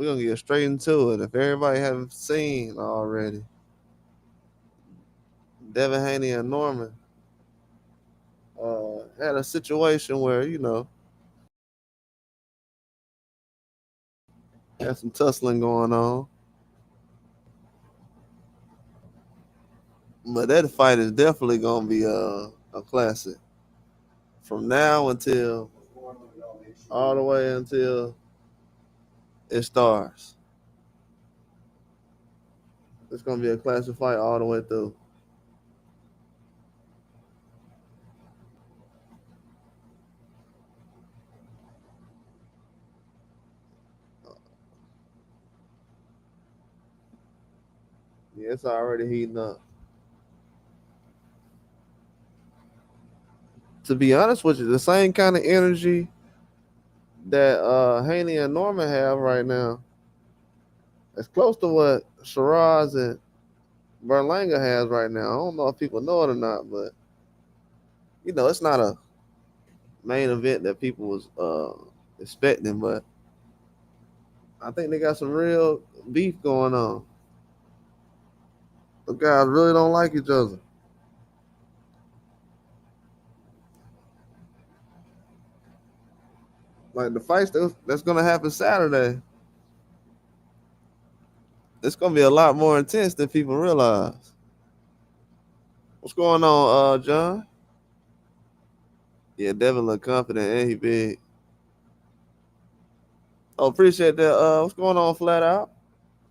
we're gonna get straight into it. If everybody haven't seen already, Devin Haney and Norman had a situation where had some tussling going on, but that fight is definitely gonna be a classic from now until all the way until it starts. It's gonna be a classic fight all the way through. Yeah, it's already heating up. To be honest with you, the same kind of energy that Haney and Norman have right now, it's close to what Sheeraz and Berlanga has right now. I don't know if people know it or not, but it's not a main event that people was expecting, but I think they got some real beef going on. The guys really don't like each other. Like the fights that's gonna happen Saturday, it's gonna be a lot more intense than people realize. What's going on, John? Yeah, Devin look confident and he big. Oh, appreciate that. What's going on, flat out?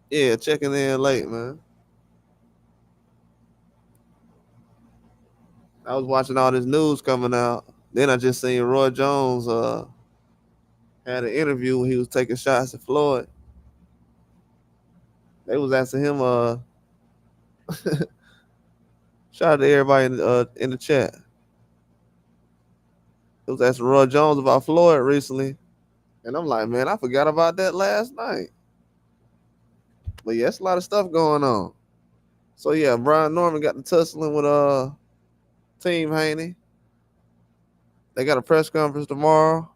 Yeah, checking in late, man. I was watching all this news coming out. Then I just seen Roy Jones had an interview when he was taking shots at Floyd. They was asking him shout out to everybody in the chat. It was asking Roy Jones about Floyd recently. And I'm like, man, I forgot about that last night. But yeah, it's a lot of stuff going on. So yeah, Brian Norman got the tussling with Team Haney. They got a press conference tomorrow.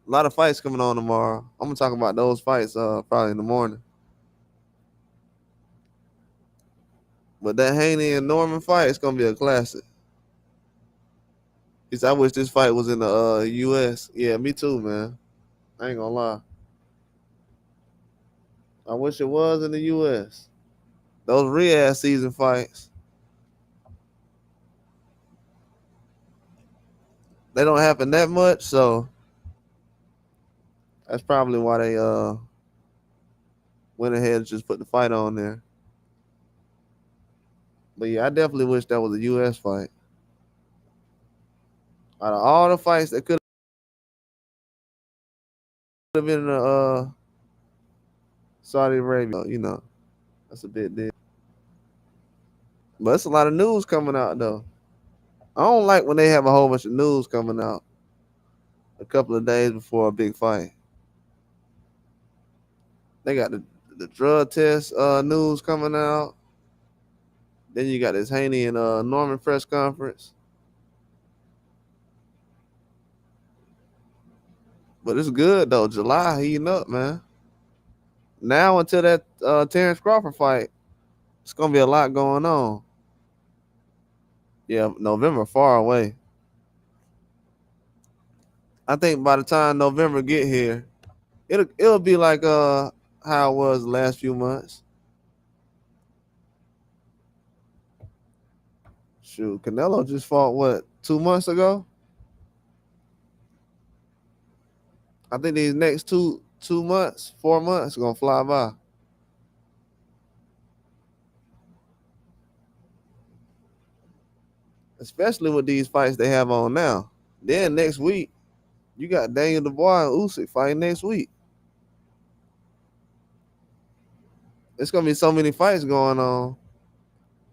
A lot of fights coming on tomorrow. I'm gonna talk about those fights probably in the morning. But that Haney and Norman fight is gonna be a classic. He said, I wish this fight was in the US. Yeah, me too, man. I ain't gonna lie. I wish it was in the US. Those Riyadh season fights, they don't happen that much, so that's probably why they went ahead and just put the fight on there. But yeah, I definitely wish that was a US fight. Out of all the fights that could have been in Saudi Arabia, that's a big deal. But it's a lot of news coming out though. I don't like when they have a whole bunch of news coming out a couple of days before a big fight. They got the drug test news coming out. Then you got this Haney and Norman press conference. But it's good though. July heating up, man. Now until that Terrence Crawford fight, it's gonna be a lot going on. Yeah, November far away. I think by the time November get here, it'll be like how it was the last few months. Shoot, Canelo just fought what 2 months ago. I think these next 2 months, 4 months gonna fly by. Especially with these fights they have on now. Then next week, you got Daniel Dubois and Usyk fighting next week. It's gonna be so many fights going on.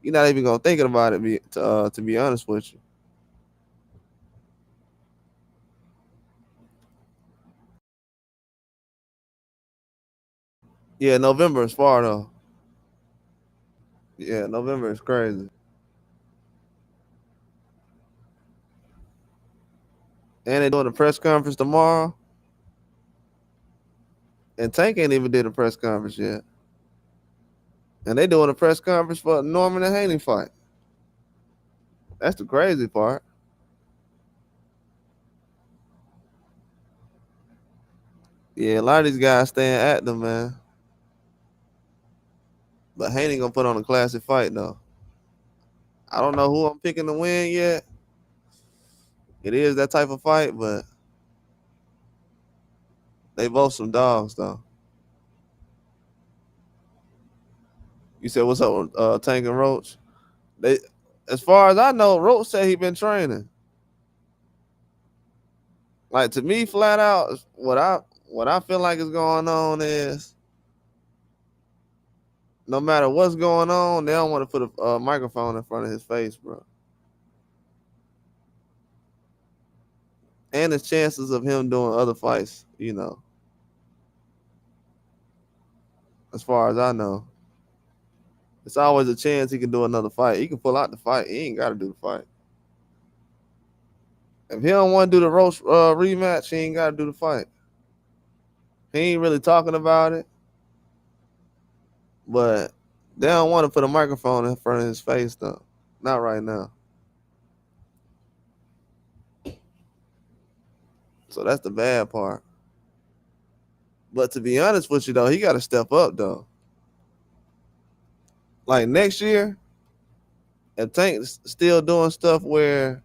You're not even gonna think about it. To be honest with you. Yeah, November is far though. Yeah, November is crazy. And they're doing a press conference tomorrow. And Tank ain't even did a press conference yet. And they doing a press conference for Norman and Haney fight. That's the crazy part. Yeah, a lot of these guys staying active, man. But Haney gonna put on a classic fight though. I don't know who I'm picking to win yet. It is that type of fight, but they both some dogs though. You said what's up with Tank and Roach? They, as far as I know, Roach said he been training. Like to me, flat out, what I feel like is going on is no matter what's going on, they don't want to put a microphone in front of his face, bro. And the chances of him doing other fights, as far as I know, it's always a chance he can do another fight. He can pull out the fight. He ain't got to do the fight. If he don't want to do the Roach rematch, he ain't got to do the fight. He ain't really talking about it, but they don't want to put a microphone in front of his face, though. Not right now. So that's the bad part. But to be honest with you, though, he got to step up, though. Like next year, if Tank's still doing stuff where,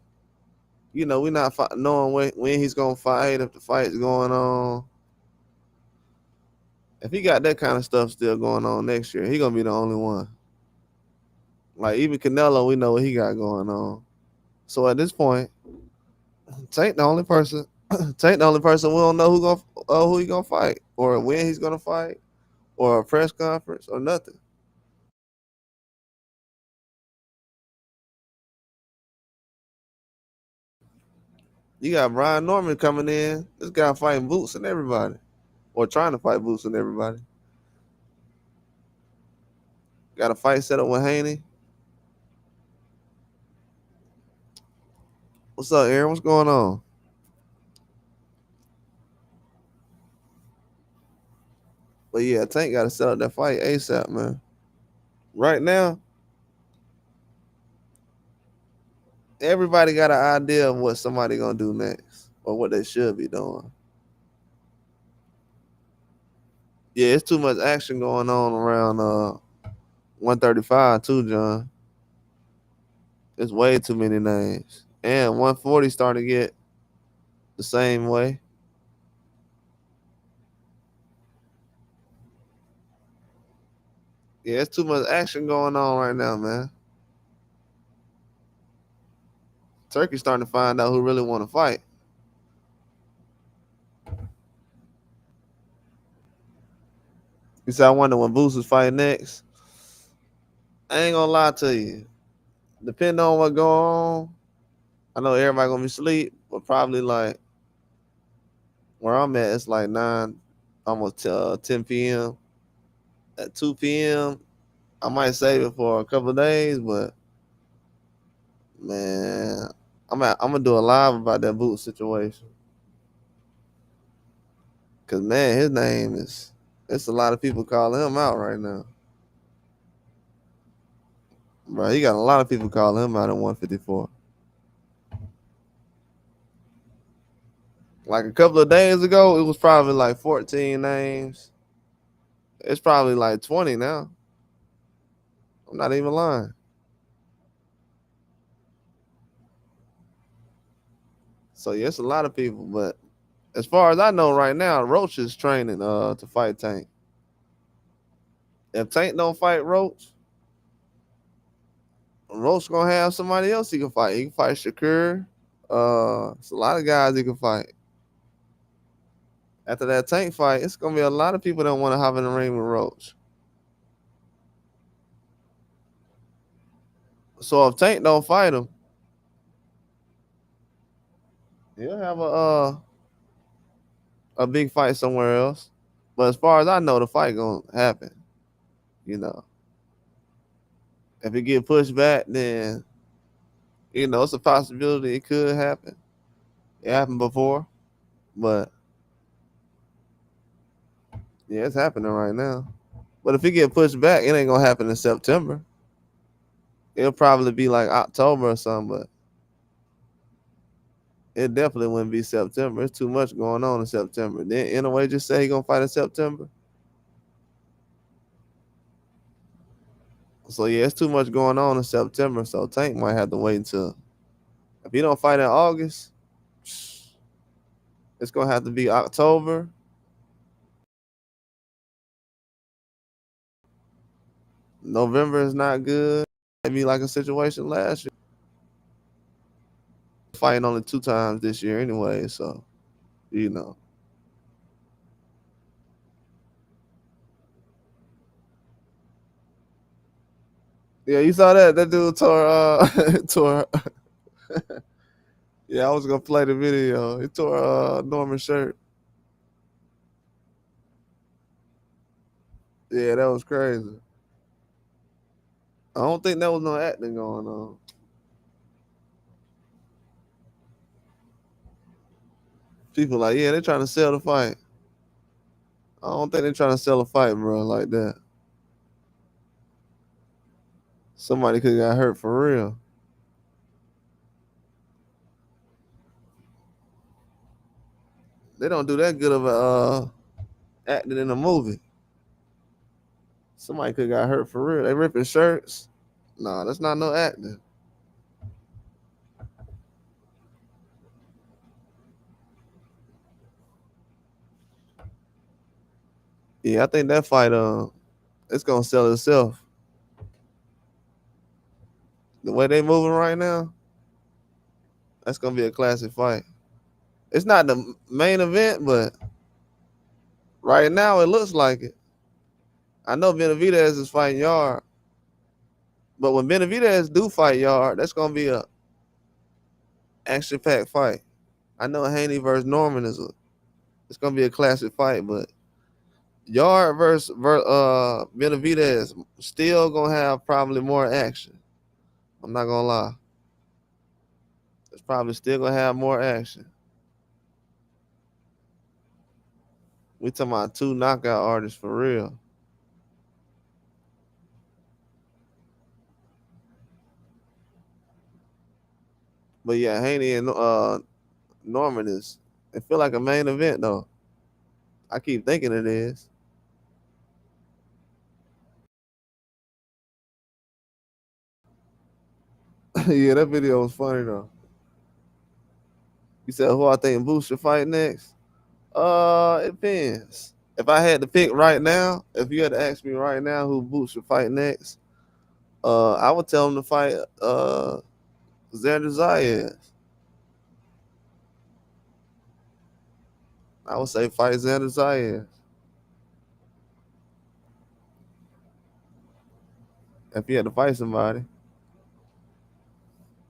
we're not knowing when he's going to fight, if the fight's going on. If he got that kind of stuff still going on next year, he going to be the only one. Like even Canelo, we know what he got going on. So at this point, Tank the only person. Tank the only person we don't know who he gonna fight or when he's gonna fight or a press conference or nothing. You got Brian Norman coming in. This guy fighting Boots and everybody, or trying to fight Boots and everybody. Got a fight set up with Haney. What's up, Aaron? What's going on? But yeah, Tank got to set up that fight ASAP, man. Right now, everybody got an idea of what somebody gonna do next or what they should be doing. Yeah, it's too much action going on around 135 too, John. It's way too many names. And 140 starting to get the same way. Yeah, it's too much action going on right now, man. Turkey's starting to find out who really want to fight. You said I wonder when Boots is fighting next. I ain't gonna lie to you. Depending on what go on, I know everybody gonna be asleep, but probably like where I'm at, it's like 9, almost 10 p.m. At 2 p.m., I might save it for a couple of days, but man, I'm gonna do a live about that boot situation. Cause man, his name is it's a lot of people calling him out right now. Bro, he got a lot of people calling him out at 154. Like a couple of days ago, it was probably like 14 names. It's probably like 20 now. I'm not even lying. So yeah, it's a lot of people. But as far as I know right now, Roach is training to fight Tank. If Tank don't fight Roach, Roach gonna have somebody else he can fight. He can fight Shakur. It's a lot of guys he can fight. After that Tank fight, it's gonna be a lot of people that want to hop in the ring with Roach. So if Tank don't fight him, he'll have a big fight somewhere else. But as far as I know, the fight gonna happen. You know, if it get pushed back, then it's a possibility it could happen. It happened before, but Yeah, it's happening right now. But if it get pushed back, it ain't gonna happen in September. It'll probably be like October or something, but it definitely wouldn't be September. It's too much going on in September. Then in a way, just say he gonna fight in September. So yeah, it's too much going on in September. So Tank might have to wait until if he don't fight in August, it's gonna have to be October. November is not good. Maybe like a situation last year. Fighting only 2 times this year anyway, so you know. Yeah, you saw that? That dude tore tore. Yeah, I was gonna play the video. He tore Norman's shirt. Yeah, that was crazy. I don't think there was no acting going on. People like, yeah, they're trying to sell the fight. I don't think they're trying to sell a fight, bro, like that. Somebody could have got hurt for real. They don't do that good of a acting in a movie. Somebody could have got hurt for real. They ripping shirts. Nah, that's not no acting. Yeah, I think that fight it's gonna sell itself. The way they moving right now, that's gonna be a classic fight. It's not the main event, but right now it looks like it. I know Benavidez is fighting Yard, but when Benavidez do fight Yard, that's gonna be a action packed fight. I know Haney versus Norman it's gonna be a classic fight, but Yard versus Benavidez still gonna have probably more action. I'm not gonna lie. It's probably still gonna have more action. We talking about two knockout artists for real. But yeah, Haney and Norman is it feel like a main event though. I keep thinking it is. Yeah, that video was funny though. You said who I think Boots should fight next? It depends. If I had to pick right now, if you had to ask me right now who Boots should fight next, I would tell him to fight Xander Zayas. I would say fight Xander Zayas. If you had to fight somebody.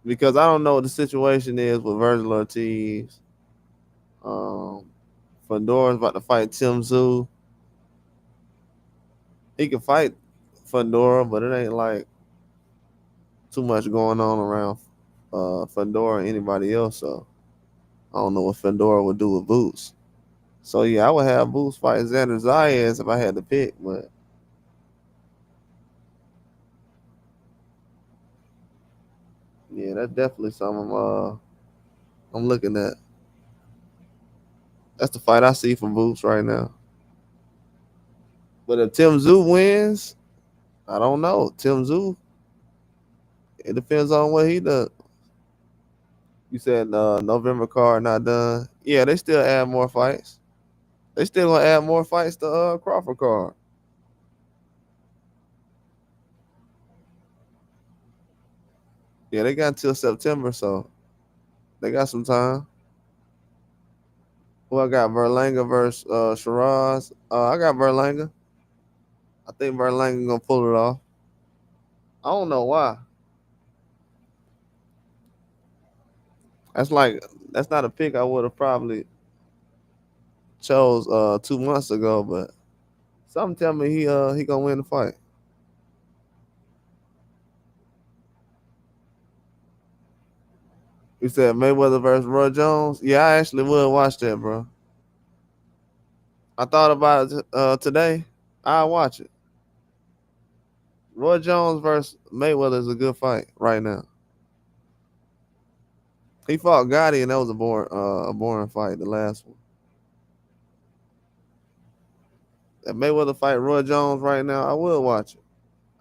Because I don't know what the situation is with Virgil Ortiz. Um Fedor's about to fight Tim Zoo. He can fight Fedor, but it ain't like too much going on around Fedor or anybody else. So I don't know what Fedor would do with Boots. So yeah, I would have Boots fight Xander Zayas if I had to pick, but yeah, that's definitely something I'm looking at. That's the fight I see from Boots right now. But if Tim Zoo wins, I don't know. Tim Zoo, it depends on what he does. You said November card not done. Yeah, they still add more fights. They still gonna add more fights to Crawford card. Yeah, they got until September, so they got some time. Who I got? Berlanga versus Sheeraz. I got Berlanga. I think Berlanga gonna pull it off. I don't know why. That's like that's not a pick I would have probably chose 2 months ago, but something tell me he gonna win the fight. You said Mayweather versus Roy Jones. Yeah, I actually would watch that, bro. I thought about it today. I'll watch it. Roy Jones versus Mayweather is a good fight right now. He fought Gotti, and that was a boring fight. The last one. That Mayweather fight Roy Jones right now, I will watch it.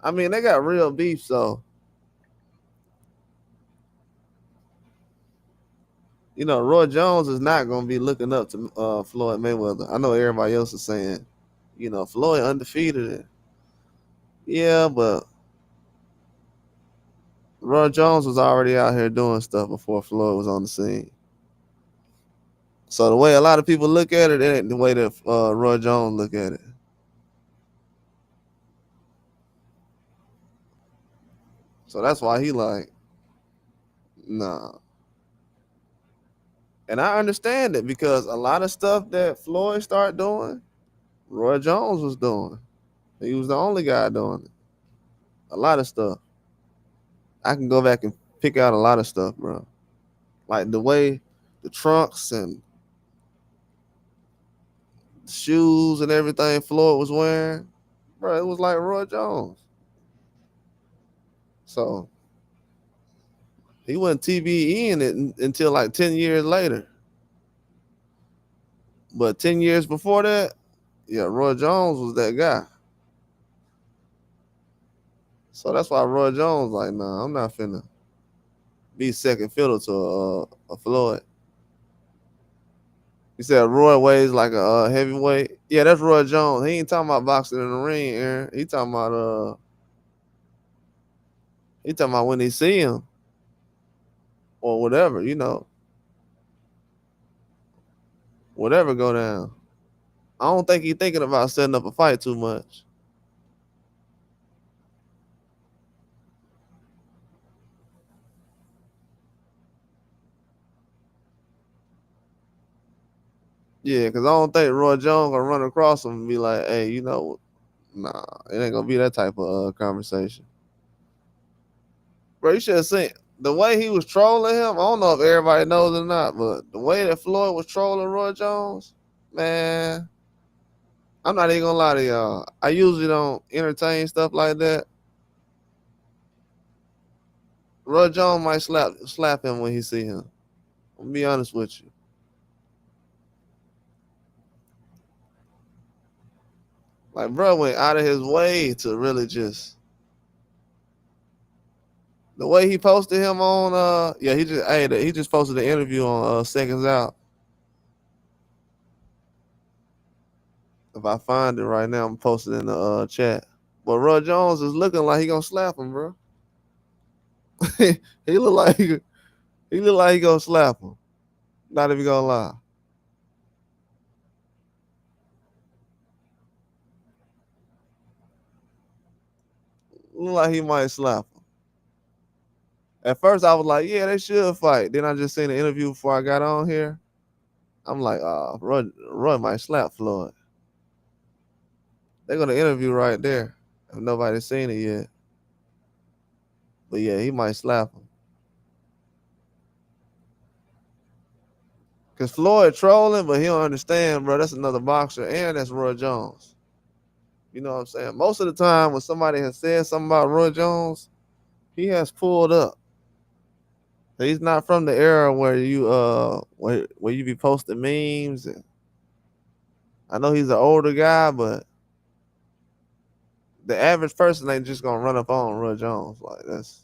I mean, they got real beef, so Roy Jones is not gonna be looking up to Floyd Mayweather. I know everybody else is saying, Floyd undefeated. Yeah, but Roy Jones was already out here doing stuff before Floyd was on the scene. So the way a lot of people look at it ain't the way that Roy Jones look at it. So that's why he like, nah. And I understand it because a lot of stuff that Floyd started doing, Roy Jones was doing. He was the only guy doing it. A lot of stuff. I can go back and pick out a lot of stuff, bro. Like the way the trunks and the shoes and everything Floyd was wearing, bro, it was like Roy Jones. So he wasn't TBEing it until like 10 years later. But 10 years before that, yeah, Roy Jones was that guy. So that's why Roy Jones like, nah, I'm not finna be second fiddle to a Floyd. You said Roy weighs like a heavyweight. Yeah, that's Roy Jones. He ain't talking about boxing in the ring, Aaron. He talking about when he see him or whatever, whatever go down. I don't think he thinking about setting up a fight too much. Yeah, because I don't think Roy Jones gonna run across him and be like, hey, nah, it ain't gonna be that type of conversation. Bro, you should have seen the way he was trolling him. I don't know if everybody knows or not, but the way that Floyd was trolling Roy Jones, man, I'm not even gonna lie to y'all. I usually don't entertain stuff like that. Roy Jones might slap him when he see him. I'm gonna be honest with you. Like, bro went out of his way to really just the way he posted him on yeah, he just posted the interview on Seconds Out. If I find it right now, I'm posting in the chat. But Roy Jones is looking like he gonna slap him, bro. he look like he gonna slap him. Not even gonna lie. Look like he might slap him. At first, I was like, yeah, they should fight. Then I just seen the interview before I got on here. I'm like, Roy might slap Floyd. They're gonna interview right there. If nobody's seen it yet. But yeah, he might slap him. Cause Floyd trolling, but he don't understand, bro. That's another boxer, and that's Roy Jones. You know what I'm saying? Most of the time, when somebody has said something about Roy Jones, he has pulled up. He's not from the era where where you be posting memes. And I know he's an older guy, but the average person ain't just gonna run up on Roy Jones. Like that's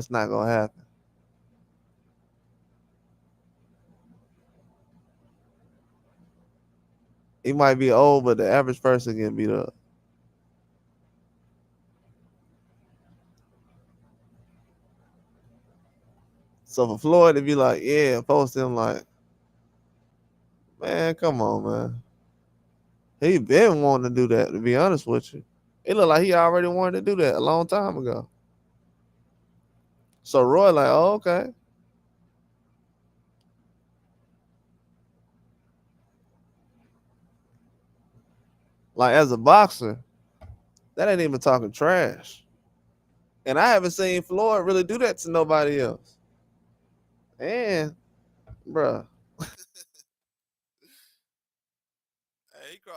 not gonna happen. He might be old, but the average person can beat up. So for Floyd to be like, yeah, post him like, man, come on, man. He been wanting to do that, to be honest with you. It looked like he already wanted to do that a long time ago. So Roy like, oh, okay. Like as a boxer, that ain't even talking trash. And I haven't seen Floyd really do that to nobody else. And, bruh,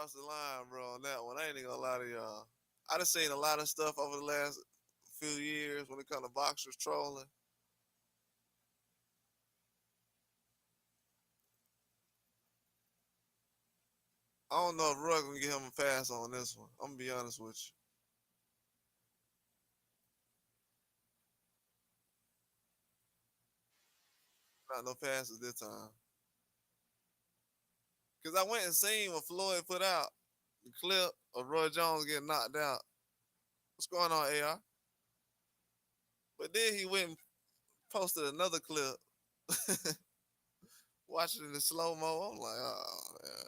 crossed the line, bro, on that one. I ain't even gonna lie to y'all. I done seen a lot of stuff over the last few years when it comes to boxers trolling. I don't know if Roy gonna give him a pass on this one. I'm gonna be honest with you. Not no passes this time. Cause I went and seen what Floyd put out the clip of Roy Jones getting knocked out. What's going on, AR? But then he went and posted another clip, watching it in slow mo. I'm like, oh man,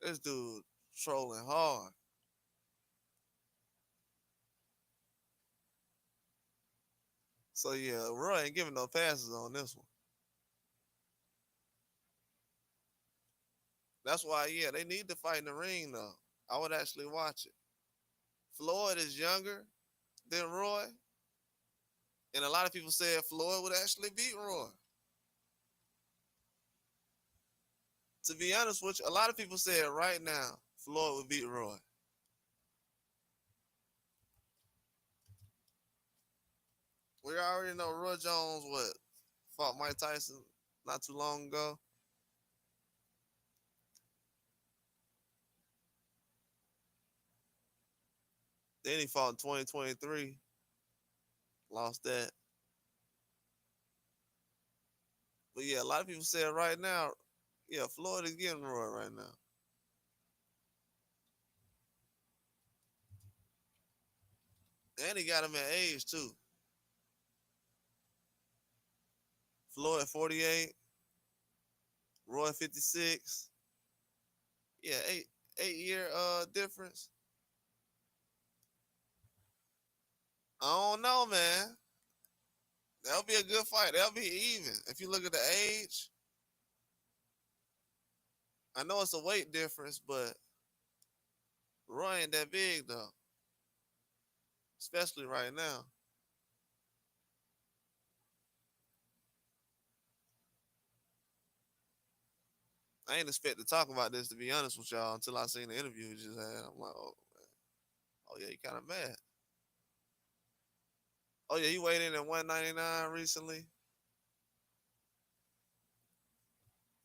this dude trolling hard. So yeah, Roy ain't giving no passes on this one. That's why, yeah, they need to fight in the ring though. I would actually watch it. Floyd is younger than Roy, and a lot of people said Floyd would actually beat Roy. To be honest with you, a lot of people said right now Floyd would beat Roy. We already know Roy Jones fought Mike Tyson not too long ago. Then he fought in 2023, lost that. But yeah, a lot of people said right now, yeah, Floyd is getting Roy right now. And he got him at age too. Floyd 48, Roy 56. Yeah, 8 year difference. I don't know, man. That'll be a good fight. That'll be even. If you look at the age, I know it's a weight difference, but Roy ain't that big though, especially right now. I ain't expect to talk about this to be honest with y'all until I seen the interview he just had. I'm like, oh yeah, he kind of mad. Oh yeah, he weighed in at 199 recently.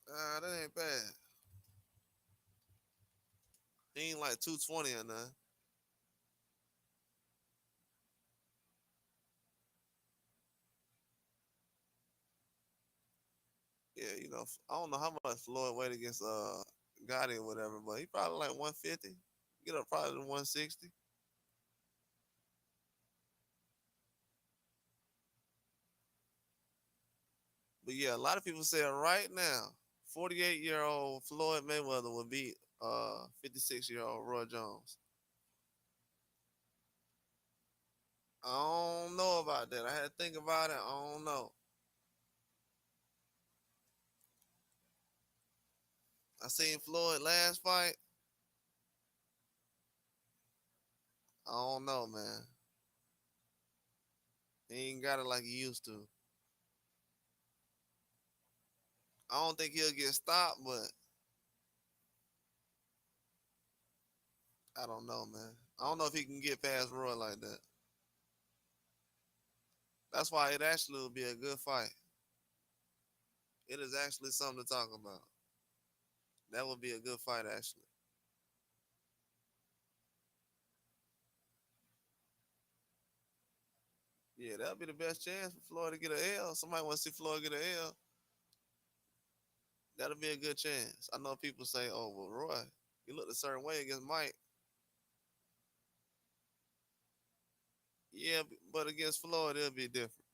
That ain't bad. He ain't like 220 or nothing. Yeah, I don't know how much Floyd weighed against Gotti or whatever, but he probably like 150. Get up probably to 160. But yeah, a lot of people say right now, 48-year-old Floyd Mayweather will beat 56-year-old Roy Jones. I don't know about that. I had to think about it. I don't know. I seen Floyd last fight. I don't know, man. He ain't got it like he used to. I don't think he'll get stopped, but I don't know, man. I don't know if he can get past Roy like that. That's why it actually will be a good fight. It is actually something to talk about. That would be a good fight, actually. Yeah, that'll be the best chance for Floyd to get an L. Somebody want to see Floyd get an L. That'll be a good chance. I know people say, "Oh, well, Roy, he looked a certain way against Mike." Yeah, but against Floyd, it'll be different.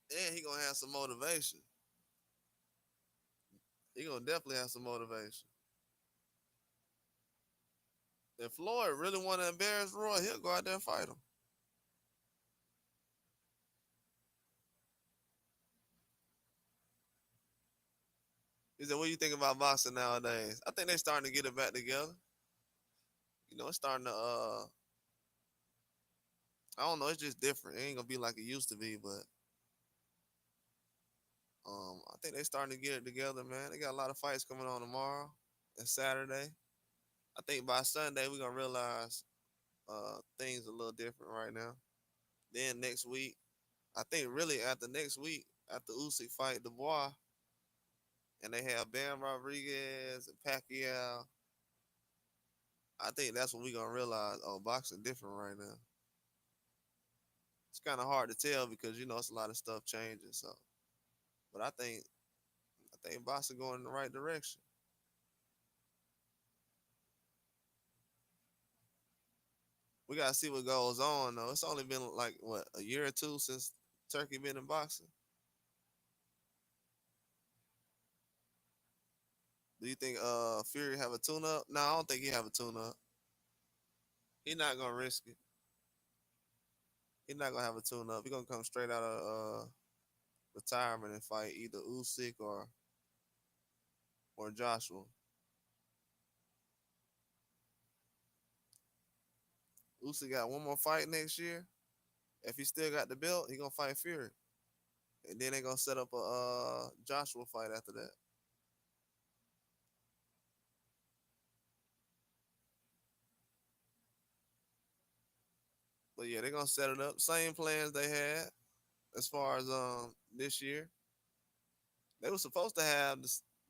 And he gonna have some motivation. He gonna definitely have some motivation. If Floyd really want to embarrass Roy, he'll go out there and fight him. He said, "What do you think about boxing nowadays?" I think they're starting to get it back together. It's starting to. I don't know. It's just different. It ain't gonna be like it used to be, but I think they starting to get it together, man. They got a lot of fights coming on tomorrow and Saturday. I think by Sunday we're gonna realize things a little different right now. Then next week, I think really after next week, after Usyk fight Dubois, and they have Bam Rodriguez and Pacquiao, I think that's when we're gonna realize, oh, boxing different right now. It's kind of hard to tell because it's a lot of stuff changing. So, but I think boxing going in the right direction. We gotta see what goes on though. It's only been like what, a year or two since Turkey been in boxing. Do you think Fury have a tune up? No, I don't think he have a tune up. He not gonna risk it. He not gonna have a tune up. He gonna come straight out of retirement and fight either Usyk or Joshua. Usyk got one more fight next year. If he still got the belt, he gonna fight Fury, and then they gonna set up a Joshua fight after that. But yeah, they gonna set it up. Same plans they had as far as this year. They were supposed to have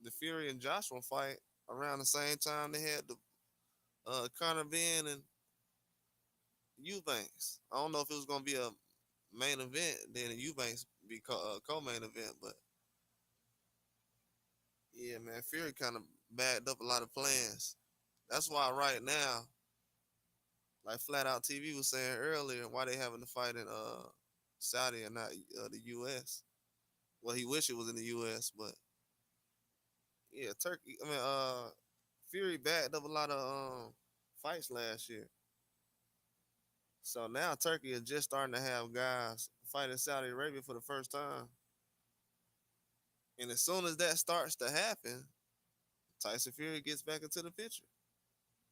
the Fury and Joshua fight around the same time they had the Conor Ben and Eubanks. I don't know if it was gonna be a main event, then the Eubanks be co-main event, but yeah, man, Fury kind of backed up a lot of plans. That's why right now, like Flat Out TV was saying earlier, why they having the fight in Saudi and not the U.S. Well, he wish it was in the U.S., but yeah, Turkey. I mean, Fury backed up a lot of fights last year. So now Turkey is just starting to have guys fighting Saudi Arabia for the first time. And as soon as that starts to happen, Tyson Fury gets back into the picture.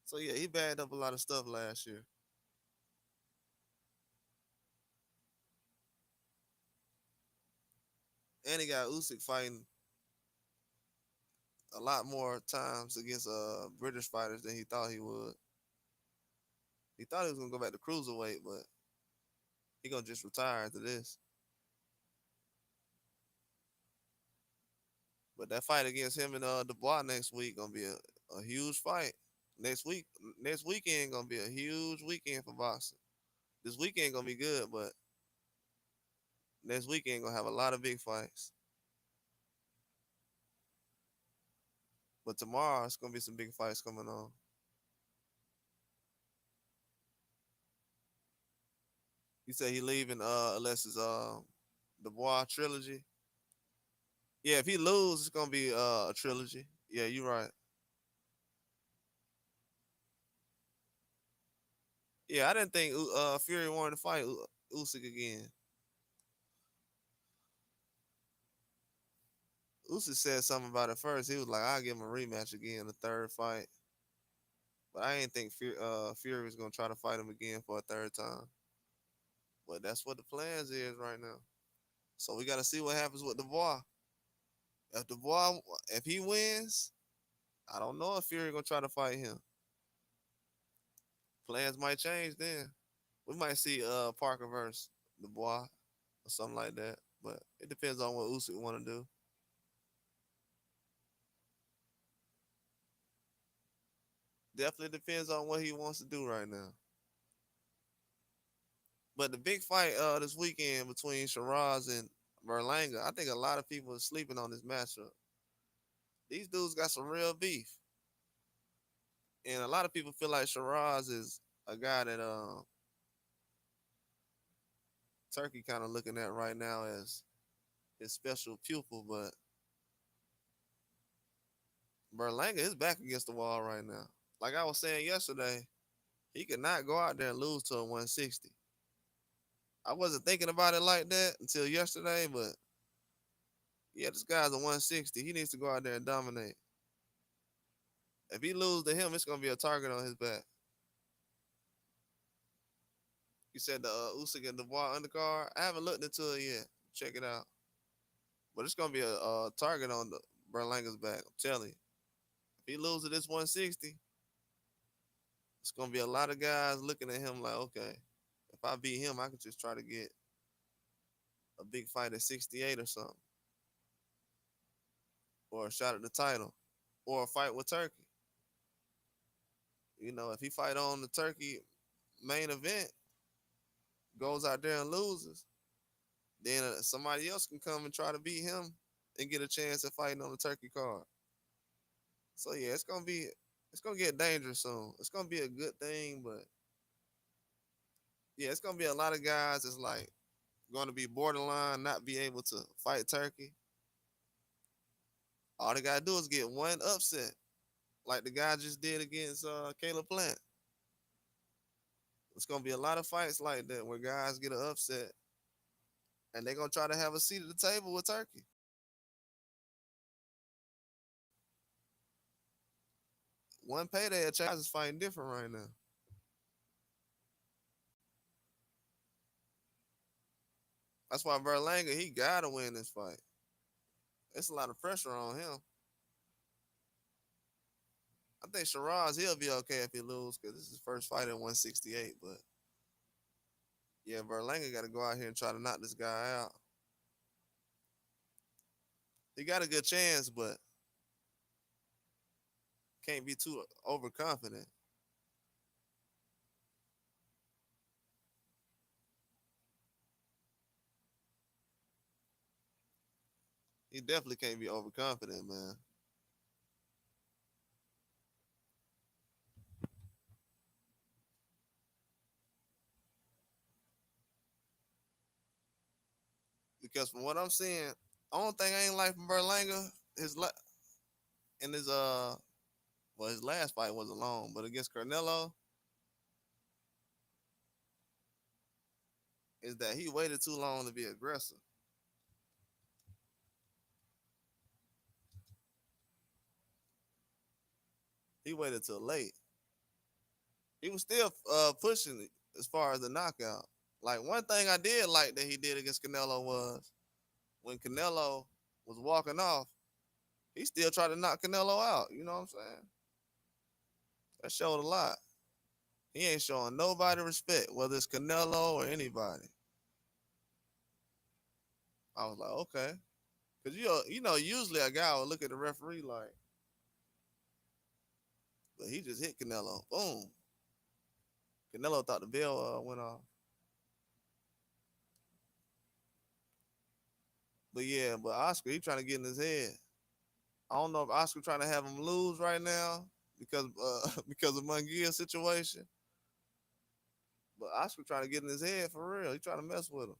So yeah, he bagged up a lot of stuff last year. And he got Usyk fighting a lot more times against British fighters than he thought he would. He thought he was gonna go back to cruiserweight, but he gonna just retire after this. But that fight against him and Dubois next week gonna be a huge fight. Next week, next weekend gonna be a huge weekend for boxing. This weekend gonna be good, but next weekend gonna have a lot of big fights. But tomorrow it's gonna be some big fights coming on. You say he leaving unless it's Dubois trilogy. Yeah, if he lose, it's gonna be a trilogy. Yeah, you're right. Yeah, I didn't think Fury wanted to fight Usyk again. Usyk said something about it first. He was like, "I'll give him a rematch again, the third fight." But I didn't think Fury was gonna try to fight him again for a third time. But that's what the plans is right now. So we gotta see what happens with Dubois. If Dubois, if he wins, I don't know if Fury gonna try to fight him. Plans might change then. We might see Parker versus Dubois or something like that. But it depends on what Usyk want to do. Definitely depends on what he wants to do right now. But the big fight this weekend between Sheeraz and Berlanga, I think a lot of people are sleeping on this matchup. These dudes got some real beef, and a lot of people feel like Sheeraz is a guy that Turkey kind of looking at right now as his special pupil. But Berlanga is back against the wall right now. Like I was saying yesterday, he could not go out there and lose to a 160. I wasn't thinking about it like that until yesterday, but yeah, this guy's a 160. He needs to go out there and dominate. If he loses to him, it's gonna be a target on his back. You said the Usyk and Dubois undercard. I haven't looked into it yet. Check it out. But it's gonna be a target on the Berlanga's back. I'm telling you, if he loses this 160, it's gonna be a lot of guys looking at him like, okay, if I beat him, I could just try to get a big fight at 68 or something, or a shot at the title, or a fight with Turkey. You know, if he fight on the Turkey main event, goes out there and loses, then somebody else can come and try to beat him and get a chance at fighting on the Turkey card. So yeah, it's gonna get dangerous soon. It's gonna be a good thing, but yeah, it's gonna be a lot of guys that's like gonna be borderline, not be able to fight Turkey. All they gotta do is get one upset, like the guy just did against Caleb Plant. It's gonna be a lot of fights like that where guys get an upset and they're gonna try to have a seat at the table with Turkey. One payday at Chaz is fighting different right now. That's why Berlanga, he gotta win this fight. It's a lot of pressure on him. I think Sheeraz, he'll be okay if he loses because this is his first fight at 168. But yeah, Berlanga got to go out here and try to knock this guy out. He got a good chance, but can't be too overconfident. He definitely can't be overconfident, man. Because from what I'm seeing, only thing I ain't like from Berlanga, his in his well, his last fight wasn't long, but against Canelo, is that he waited too long to be aggressive. He waited till late. He was still pushing it as far as the knockout. Like one thing I did like that he did against Canelo was when Canelo was walking off, he still tried to knock Canelo out. You know what I'm saying? That showed a lot. He ain't showing nobody respect, whether it's Canelo or anybody. I was like, okay, because usually a guy will look at the referee like, but he just hit Canelo. Boom. Canelo thought the bell went off. But yeah, but Oscar, he trying to get in his head. I don't know if Oscar trying to have him lose right now because because of Munguia's situation. But Oscar trying to get in his head for real. He trying to mess with him.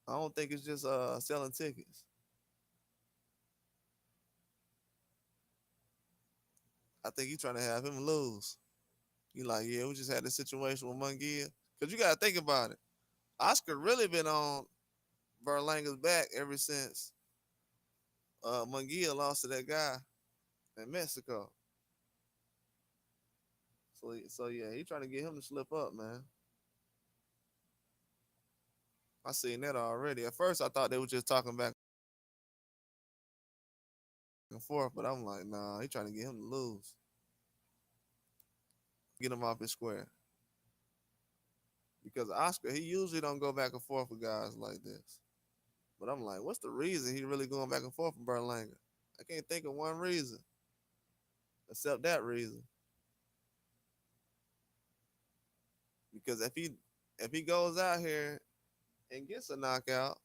I don't think it's just selling tickets. I think he trying to have him lose. He like, yeah, we just had this situation with Munguia. Cause you gotta think about it. Oscar really been on Berlanga's back ever since Munguia lost to that guy in Mexico. So yeah, he trying to get him to slip up, man. I seen that already. At first, I thought they were just talking back and forth, but I'm like, nah, he trying to get him to lose, get him off his square. Because Oscar, he usually don't go back and forth with guys like this. But I'm like, what's the reason he really going back and forth with Berlanga? I can't think of one reason except that reason. Because if he goes out here and gets a knockout,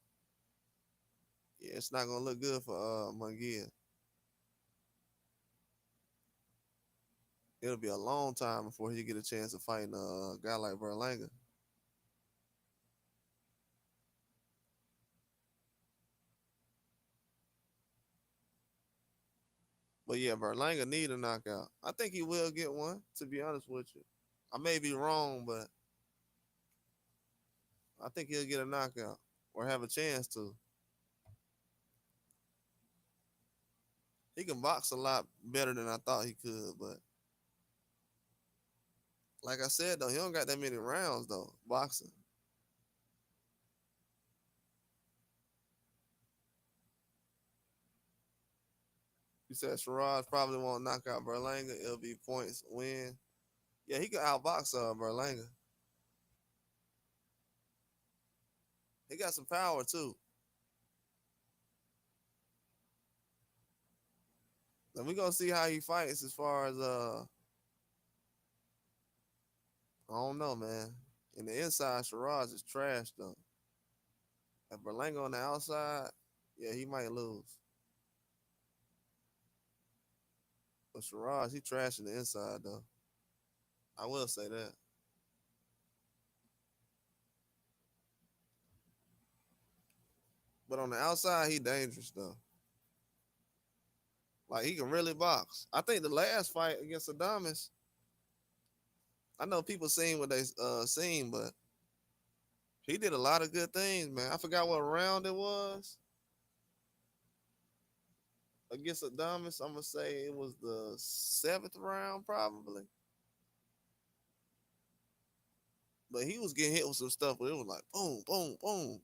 yeah, it's not gonna look good for Munguia. It'll be a long time before he get a chance to fight a guy like Berlanga. But yeah, Berlanga need a knockout. I think he will get one. To be honest with you, I may be wrong, but I think he'll get a knockout or have a chance to. He can box a lot better than I thought he could, but like I said though, he don't got that many rounds though boxing. You said Sheeraz probably won't knock out Berlanga. It'll be points win. Yeah, he could outbox Berlanga. He got some power too. And we gonna see how he fights as far as I don't know, man. In the inside, Sheeraz is trash though. If Berlanga on the outside, yeah, he might lose. But Sheeraz, he trash in the inside though. I will say that. But on the outside, he dangerous though. Like he can really box. I think the last fight against Adamas, I know people seen what they seen, but he did a lot of good things, man. I forgot what round it was against Adamas. I'm gonna say it was the seventh round, probably. But he was getting hit with some stuff, but it was like boom, boom, boom.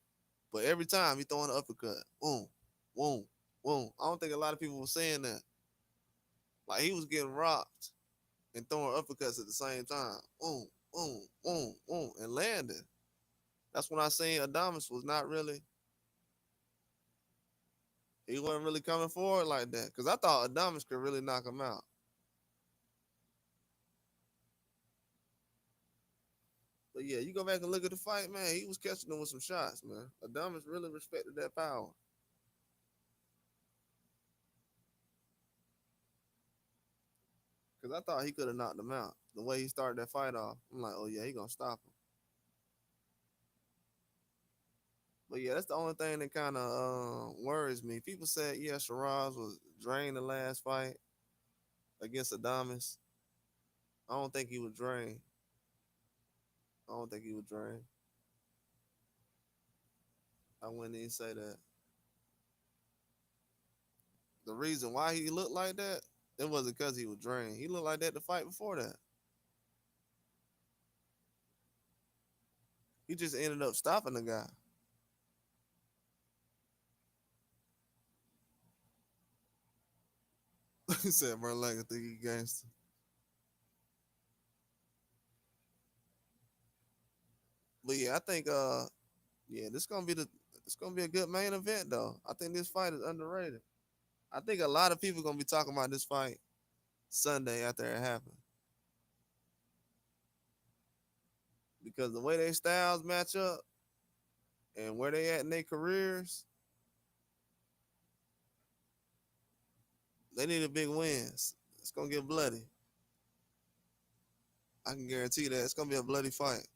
But every time he throwing an uppercut, boom, boom, boom. I don't think a lot of people were saying that. Like he was getting rocked and throwing uppercuts at the same time. Boom, boom, boom, boom, and landing. That's when I seen Adamas was not really. He wasn't really coming forward like that. Cause I thought Adamas could really knock him out. But yeah, you go back and look at the fight, man. He was catching them with some shots, man. Adamas really respected that power. Cause I thought he could have knocked him out. The way he started that fight off, I'm like, oh yeah, he gonna stop him. But yeah, that's the only thing that kind of worries me. People said, yeah, Shiraz was drained the last fight against Adamas. I don't think he was drained. I don't think he was drained. I wouldn't even say that. The reason why he looked like that, it wasn't because he was drained. He looked like that the fight before that. He just ended up stopping the guy. He said Berlanga think he gangster. But yeah, I think yeah, this gonna be the it's gonna be a good main event though. I think this fight is underrated. I think a lot of people gonna be talking about this fight Sunday after it happened. Because the way their styles match up and where they at in their careers, they need a big win. It's gonna get bloody. I can guarantee that it's gonna be a bloody fight.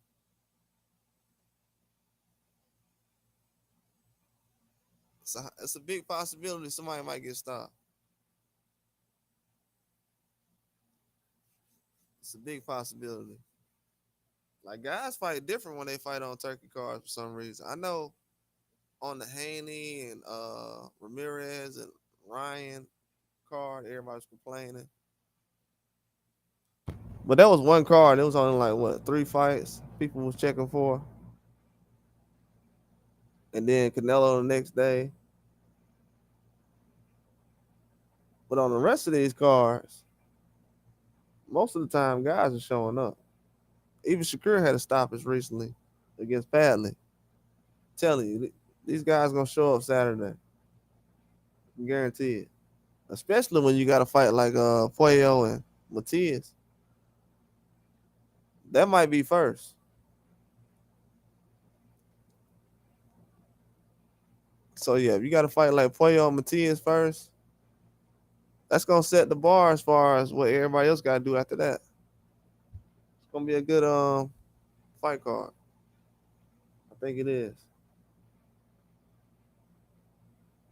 It's a big possibility somebody might get stopped. It's a big possibility. Like guys fight different when they fight on turkey cards for some reason. I know on the Haney and Ramirez and Ryan card, everybody's complaining. But that was one card. It was only like what 3 fights people was checking for, and then Canelo the next day. But on the rest of these cards, most of the time guys are showing up. Even Shakur had a stoppage recently against Padley. Telling you, these guys gonna show up Saturday. I guarantee it. Especially when you got a fight like Puello and Matias. That might be first. So yeah, if you got a fight like Puello and Matias first, that's gonna set the bar as far as what everybody else gotta do after that. It's gonna be a good fight card. I think it is.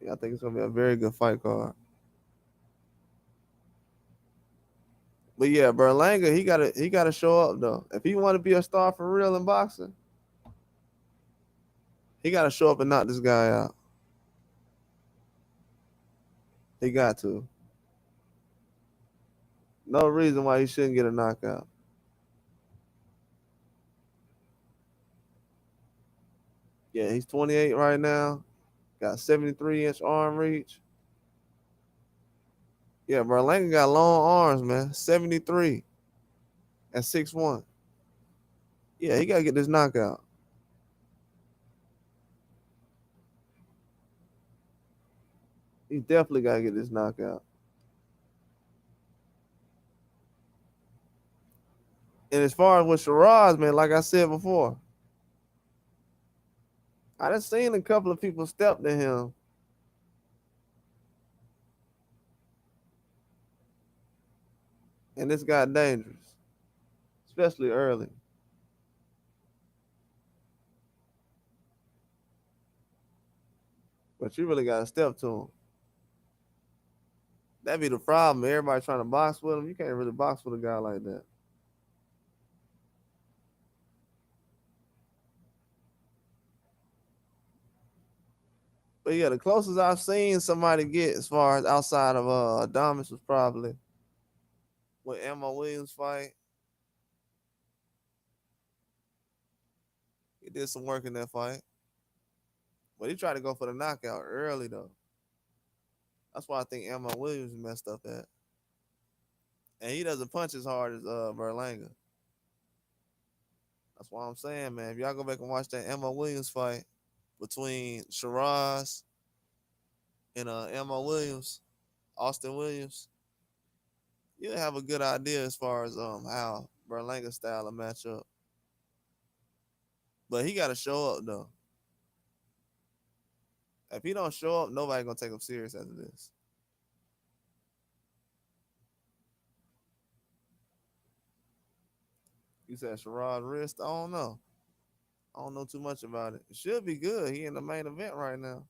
Yeah, I think it's gonna be a very good fight card. But yeah, Berlanga, he gotta show up though. If he want to be a star for real in boxing, he gotta show up and knock this guy out. He got to. No reason why he shouldn't get a knockout. Yeah, he's 28 right now. Got 73-inch arm reach. Yeah, Berlanga got long arms, man. 73 at 6'1". Yeah, he gotta get this knockout. He definitely gotta get this knockout. And as far as with Sheeraz, man, like I said before, I done seen a couple of people step to him, and this got dangerous, especially early. But you really gotta step to him. That be the problem. Everybody trying to box with him. You can't really box with a guy like that. But yeah, the closest I've seen somebody get as far as outside of Adamas was probably with Emma Williams fight. He did some work in that fight. But he tried to go for the knockout early though. That's why I think Emma Williams messed up at. And he doesn't punch as hard as Berlanga. That's why I'm saying, man, if y'all go back and watch that Emma Williams fight between Shiraz and Emma Williams, Austin Williams, you'll have a good idea as far as how Berlanga style will match up. But he gotta show up though. If he don't show up, nobody gonna take him serious after this. You said Shiraz wrist? I don't know. I don't know too much about it. It should be good. He in the main event right now.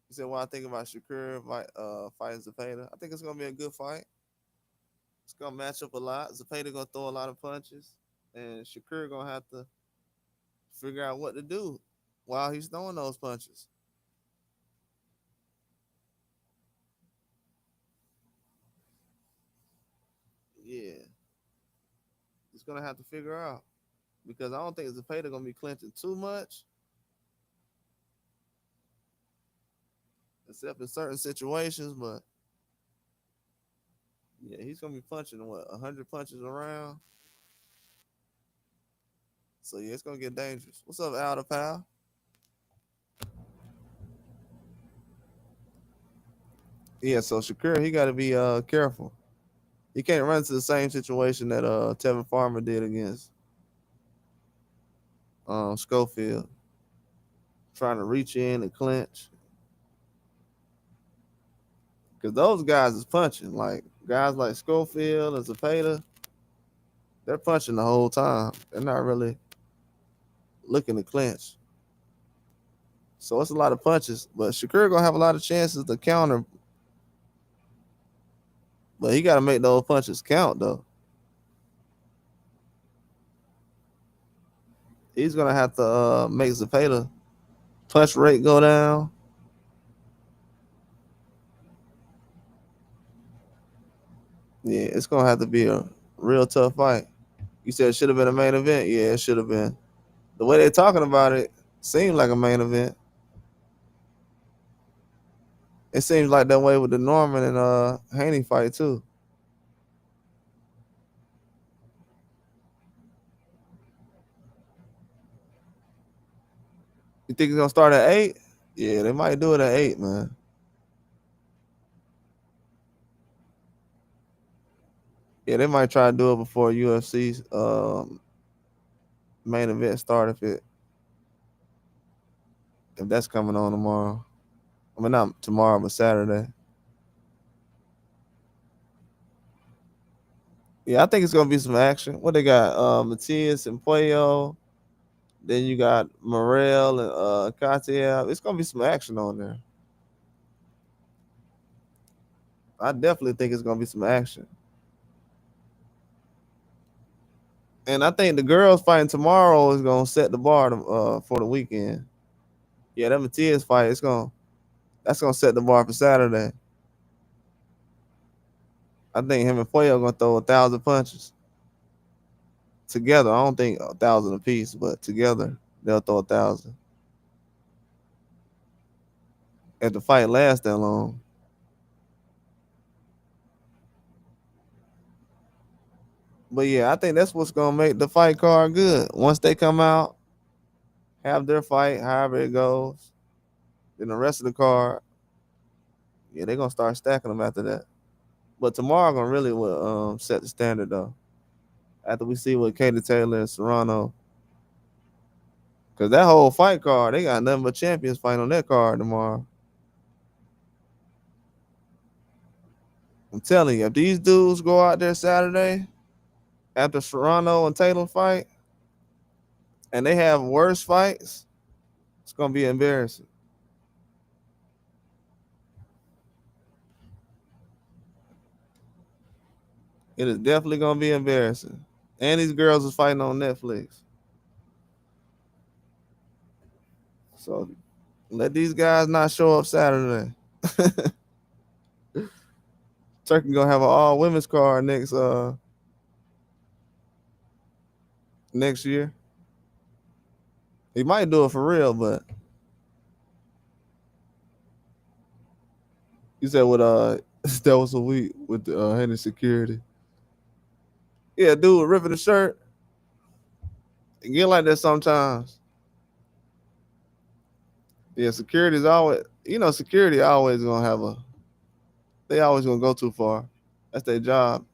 You said what I think about Shakur fighting Zepeda. I think it's gonna be a good fight. It's gonna match up a lot. Zepeda gonna throw a lot of punches, and Shakur gonna have to figure out what to do while he's throwing those punches. Yeah, he's gonna have to figure out because I don't think Zepeda gonna be clinching too much, except in certain situations. But yeah, he's gonna be punching what 100 punches around. So yeah, it's gonna get dangerous. What's up, Alda pal? Yeah, so Shakur, he got to be careful. He can't run into the same situation that Tevin Farmer did against Schofield, trying to reach in and clinch. Because those guys is punching. Like guys like Schofield and Zepeda, they're punching the whole time. They're not really looking to clinch. So it's a lot of punches. But Shakur gonna have a lot of chances to counter. But he gotta make those punches count though. He's gonna have to make Zepeda punch rate go down. Yeah, it's gonna have to be a real tough fight. You said it should have been a main event. Yeah, it should have been. The way they're talking about it seems like a main event. It seems like that way with the Norman and Haney fight too. You think it's gonna start at 8? Yeah, they might do it at 8, man. Yeah, they might try to do it before UFC's main event start if that's coming on tomorrow. I mean not tomorrow, but Saturday. Yeah, I think it's gonna be some action. What they got? Matias and Puello. Then you got Morel and Katia. It's gonna be some action on there. I definitely think it's gonna be some action. And I think the girls fighting tomorrow is gonna set the bar for the weekend. Yeah, that Matias fight, that's gonna set the bar for Saturday. I think him and Puello gonna throw 1,000 punches together. I don't think 1,000 apiece, but together they'll throw 1,000. if the fight lasts that long. But yeah, I think that's what's gonna make the fight card good. Once they come out, have their fight, however it goes, then the rest of the card, yeah, they're gonna start stacking them after that. But tomorrow gonna really set the standard though. After we see what Katie Taylor and Serrano, because that whole fight card, they got nothing but champions fight on that card tomorrow. I'm telling you, if these dudes go out there Saturday after Serrano and Taylor fight, and they have worse fights, it's gonna be embarrassing. It is definitely gonna be embarrassing. And these girls is fighting on Netflix. So let these guys not show up Saturday. Turkey gonna have an all women's card next year. He might do it for real, but you said with that was a week with the Haney security. Yeah, dude ripping the shirt. It get like that sometimes. Yeah, security's always security always gonna have a they always gonna go too far. That's their job.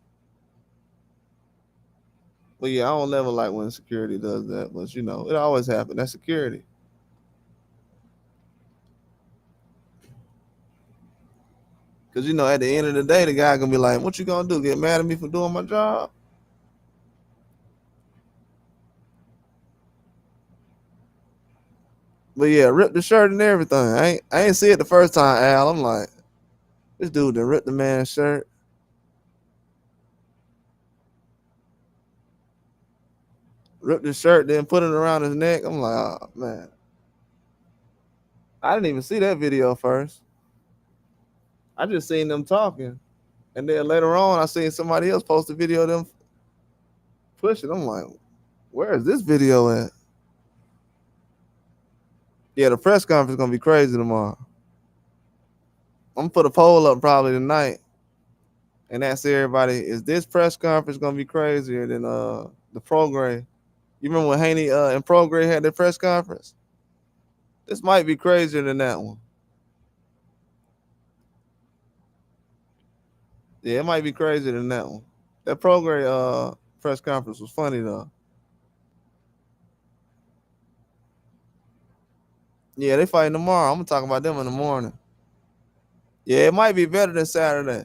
But yeah, I don't never like when security does that, but it always happens. That's security. Cause at the end of the day, the guy gonna be like, "What you gonna do? Get mad at me for doing my job?" But yeah, rip the shirt and everything. I ain't see it the first time, Al. I'm like, this dude done ripped the man's shirt, ripped his shirt, then put it around his neck. I'm like, oh man, I didn't even see that video first. I just seen them talking, and then later on, I seen somebody else post a video of them pushing. I'm like, where is this video at? Yeah, the press conference is gonna be crazy tomorrow. I'm gonna put a poll up probably tonight and ask everybody: is this press conference gonna be crazier than the program? You remember when Haney and Prograde had their press conference? This might be crazier than that one. Yeah, it might be crazier than that one. That Prograde press conference was funny though. Yeah, they fighting tomorrow. I'm gonna talk about them in the morning. Yeah, it might be better than Saturday.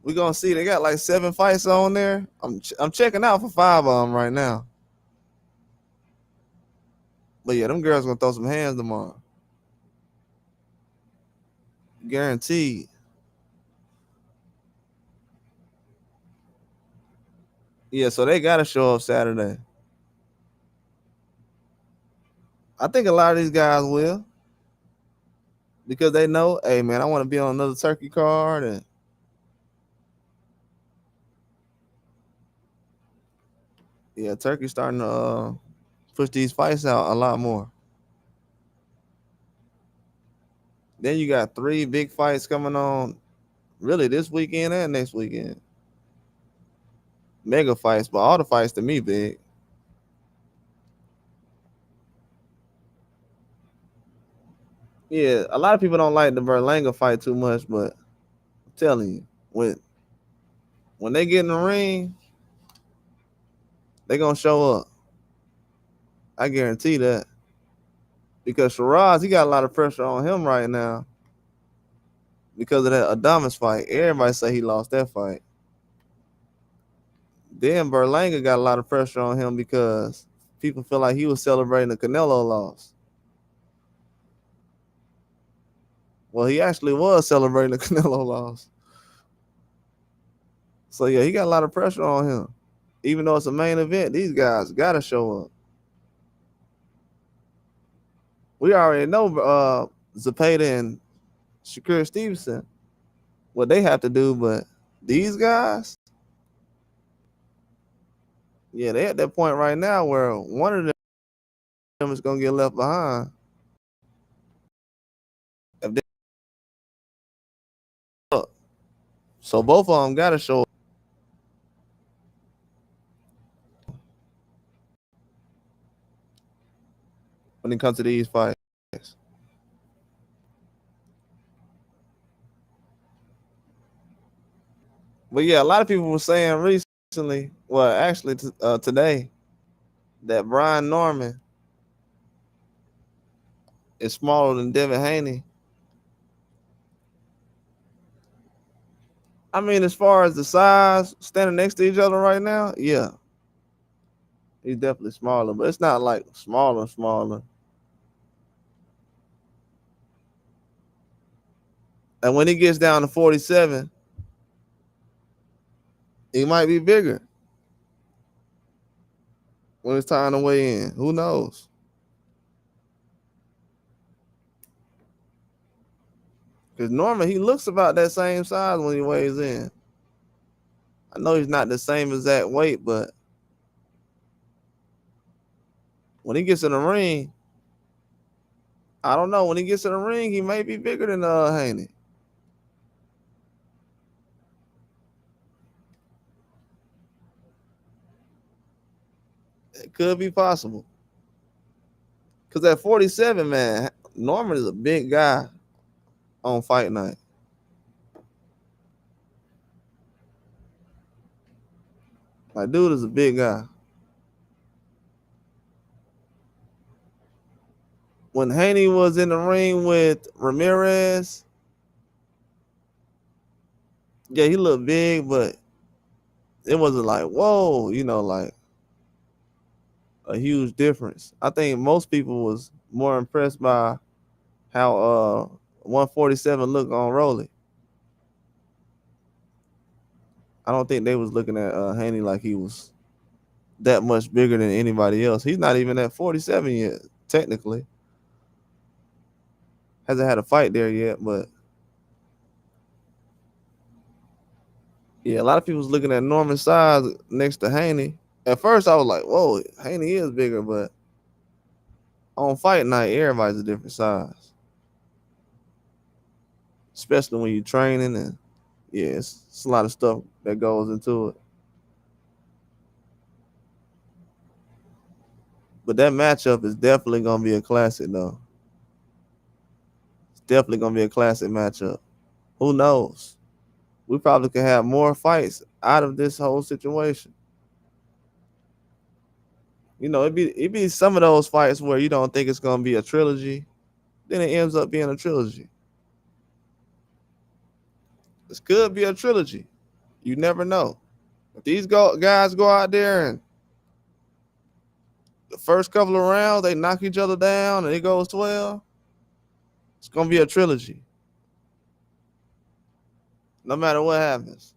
We gonna see. They got like 7 fights on there. I'm checking out for 5 of them right now. But yeah, them girls gonna throw some hands tomorrow. Guaranteed. Yeah, so they gotta show up Saturday. I think a lot of these guys will because they know, hey man, I want to be on another turkey card, and yeah, Turkey's starting to push these fights out a lot more. Then you got 3 big fights coming on, really this weekend and next weekend. Mega fights, but all the fights to me big. Yeah, a lot of people don't like the Berlanga fight too much, but I'm telling you, when they get in the ring, they gonna show up. I guarantee that. Because Sheeraz, he got a lot of pressure on him right now because of that Adamas fight. Everybody say he lost that fight. Then Berlanga got a lot of pressure on him because people feel like he was celebrating the Canelo loss. Well, he actually was celebrating the Canelo loss. So yeah, he got a lot of pressure on him. Even though it's a main event, these guys gotta show up. We already know Zepeda and Shakur Stevenson what they have to do, but these guys, yeah, they at that point right now where one of them is gonna get left behind. So both of them got to show when it comes to these fights. But yeah, a lot of people were saying recently, well, actually today, that Brian Norman is smaller than Devin Haney. I mean, as far as the size, standing next to each other right now, yeah, he's definitely smaller, but it's not like smaller. And when he gets down to 47, he might be bigger when it's time to weigh in. Who knows? Because Norman, he looks about that same size when he weighs in. I know he's not the same exact weight, but when he gets in the ring, I don't know. When he gets in the ring, he may be bigger than Haney. It could be possible. Because at 47, man, Norman is a big guy on fight night. Like, dude is a big guy. When Haney was in the ring with Ramirez, yeah, he looked big, but it wasn't like, whoa, like a huge difference. I think most people was more impressed by how 147 looked on Rolly. I don't think they was looking at Haney like he was that much bigger than anybody else. He's not even at 47 yet, technically. Hasn't had a fight there yet, but yeah, a lot of people was looking at Norman's size next to Haney. At first, I was like, whoa, Haney is bigger, but on fight night, everybody's a different size. Especially when you're training, and yeah, it's a lot of stuff that goes into it. But that matchup is definitely gonna be a classic, though. It's definitely gonna be a classic matchup. Who knows? We probably could have more fights out of this whole situation. It'd be some of those fights where you don't think it's gonna be a trilogy, then it ends up being a trilogy. This could be a trilogy. You never know. If these guys go out there and the first couple of rounds they knock each other down and it goes 12, it's gonna be a trilogy. No matter what happens.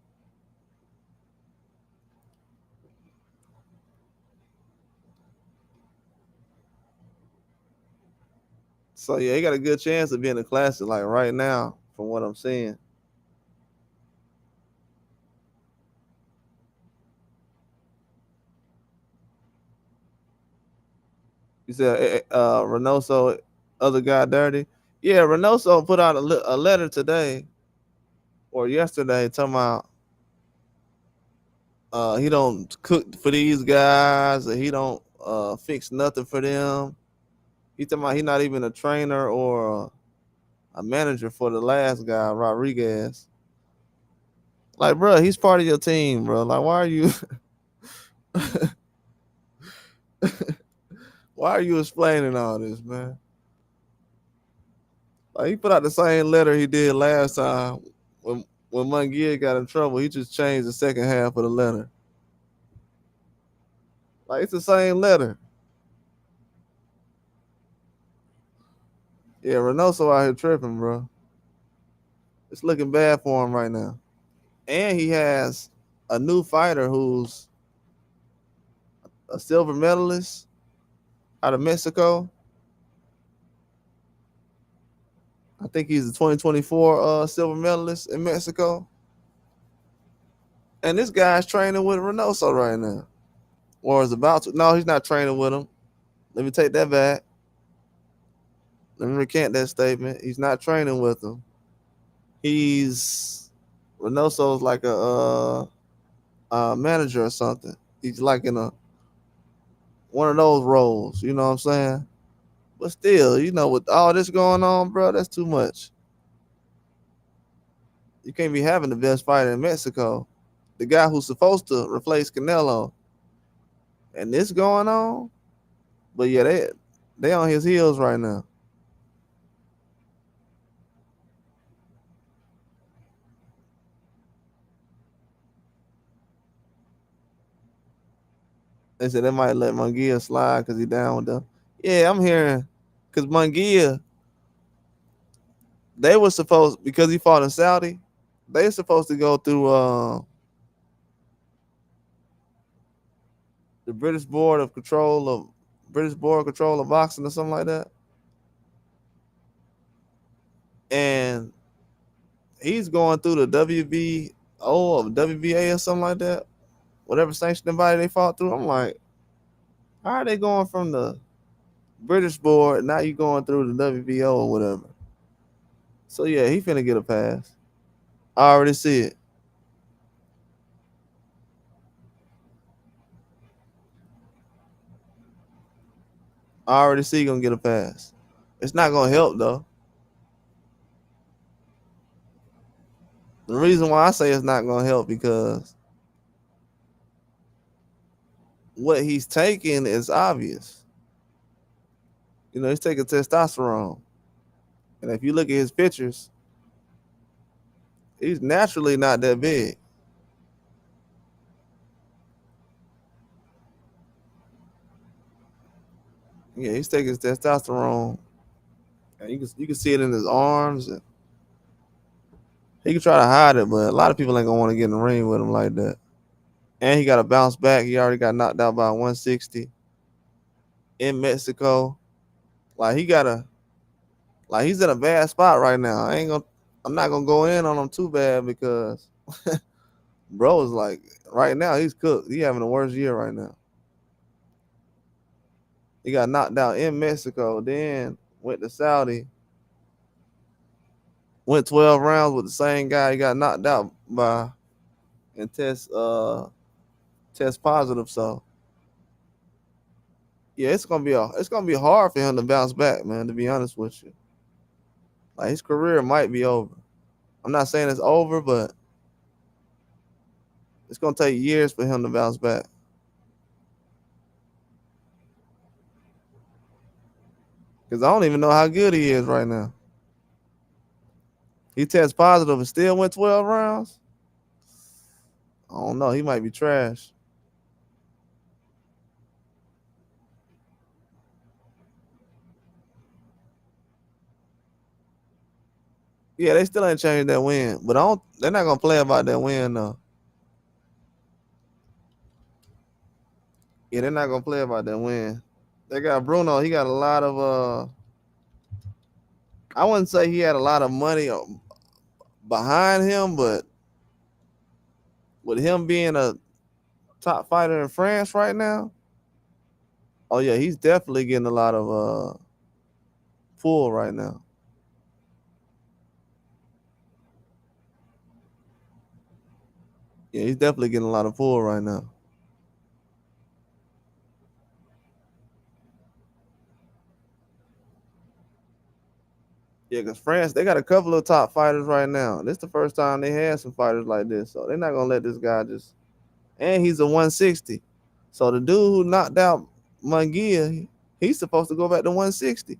So yeah, he got a good chance of being a classic like right now, from what I'm seeing. You said Reynoso, other guy dirty. Yeah, Reynoso put out a letter today or yesterday talking about he don't cook for these guys, or he don't fix nothing for them. He talking about he not even a trainer or a manager for the last guy, Rodriguez. Like, bro, he's part of your team, bro. Like, why are you why are you explaining all this, man? Like, he put out the same letter he did last time when Munguia got in trouble. He just changed the second half of the letter. Like, it's the same letter. Yeah, Reynoso out here tripping, bro. It's looking bad for him right now. And he has a new fighter who's a silver medalist out of Mexico. I think he's a 2024 silver medalist in Mexico. And this guy's training with Reynoso right now. Or is about to. No, he's not training with him. Let me take that back. Let me recant that statement. He's not training with him. He's Reynoso's like a manager or something. He's like in a one of those roles. You know what I'm saying? But still, with all this going on, bro, that's too much. You can't be having the best fighter in Mexico, the guy who's supposed to replace Canelo, and this going on. But yeah, they on his heels right now. They said they might let Munguia slide because he down with them. Yeah, I'm hearing because Munguia, they were supposed because he fought in Saudi, they were supposed to go through the British Board of Control of Boxing or something like that, and he's going through the WBO or WBA or something like that, whatever sanctioning body they fought through. I'm like, how are they going from the British board now you going through the WBO or whatever? So yeah, he finna get a pass. I already see it. I already see he gonna get a pass. It's not gonna help though. The reason why I say it's not gonna help because what he's taking is obvious. He's taking testosterone. And if you look at his pictures, he's naturally not that big. Yeah, he's taking his testosterone. And you can see it in his arms. And he can try to hide it, but a lot of people ain't gonna want to get in the ring with him like that. And he got to bounce back. He already got knocked out by 160 in Mexico. Like he gotta, like he's in a bad spot right now. I'm not gonna go in on him too bad because bro is like right now he's cooked. He having the worst year right now. He got knocked out in Mexico, then went to Saudi, went 12 rounds with the same guy he got knocked out by, and test positive. So yeah, it's gonna be hard for him to bounce back, man. To be honest with you, like his career might be over. I'm not saying it's over, but it's gonna take years for him to bounce back. Because I don't even know how good he is right now. He tests positive and still went 12 rounds. I don't know. He might be trash. Yeah, they still ain't changed that win, but I don't. They're not gonna play about that win though. Yeah, they're not gonna play about that win. They got Bruno. He got a lot of. I wouldn't say he had a lot of money behind him, but with him being a top fighter in France right now, oh yeah, he's definitely getting a lot of pull right now. Yeah, he's definitely getting a lot of pull right now. Yeah, because France, they got a couple of top fighters right now. This is the first time they had some fighters like this. So they're not gonna let this guy just and he's a 160. So the dude who knocked out Munguia, he's supposed to go back to 160.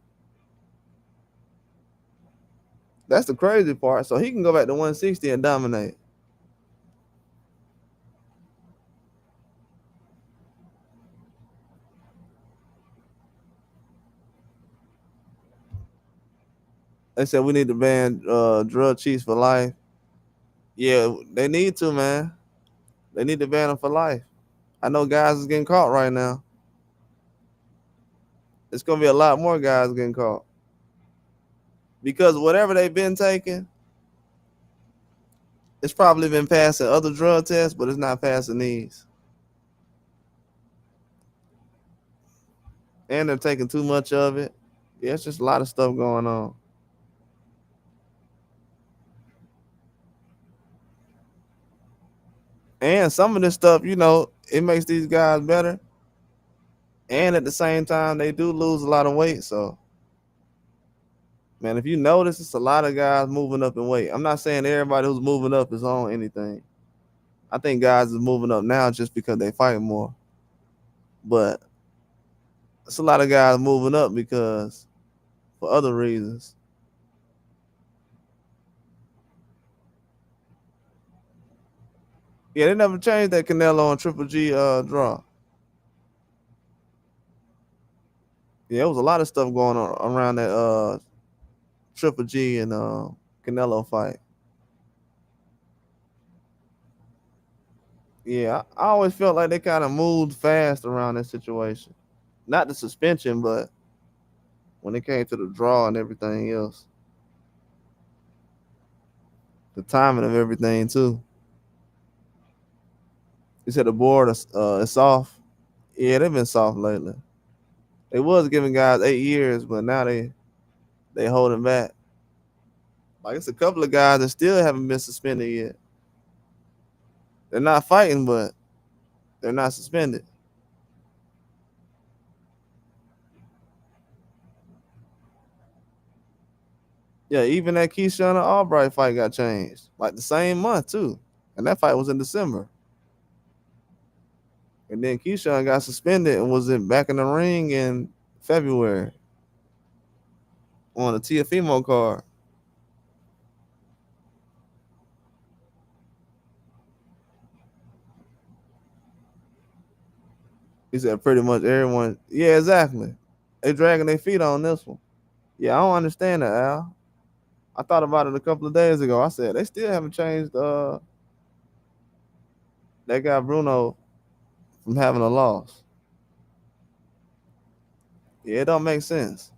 That's the crazy part. So he can go back to 160 and dominate. They said we need to ban drug cheats for life. Yeah, they need to, man. They need to ban them for life. I know guys is getting caught right now. It's gonna be a lot more guys getting caught because whatever they've been taking, it's probably been passing other drug tests, but it's not passing these. And they're taking too much of it. Yeah, it's just a lot of stuff going on. And some of this stuff, it makes these guys better. And at the same time, they do lose a lot of weight. So, man, if you notice, it's a lot of guys moving up in weight. I'm not saying everybody who's moving up is on anything. I think guys is moving up now just because they fight more. But it's a lot of guys moving up because for other reasons. Yeah, they never changed that Canelo and Triple G draw. Yeah, there was a lot of stuff going on around that Triple G and Canelo fight. Yeah, I always felt like they kind of moved fast around that situation. Not the suspension, but when it came to the draw and everything else, the timing of everything too. You said the board is soft. Yeah, they've been soft lately. They was giving guys 8 years, but now they holding back. Like it's a couple of guys that still haven't been suspended yet. They're not fighting, but they're not suspended. Yeah, even that Keyshawn and Albright fight got changed, like the same month too, and that fight was in December. And then Keyshawn got suspended and was back in the ring in February on the Tiafimo card. He said pretty much everyone. Yeah, exactly. They dragging their feet on this one. Yeah, I don't understand that, Al. I thought about it a couple of days ago. I said they still haven't changed that guy Bruno from having a loss. Yeah, it don't make sense.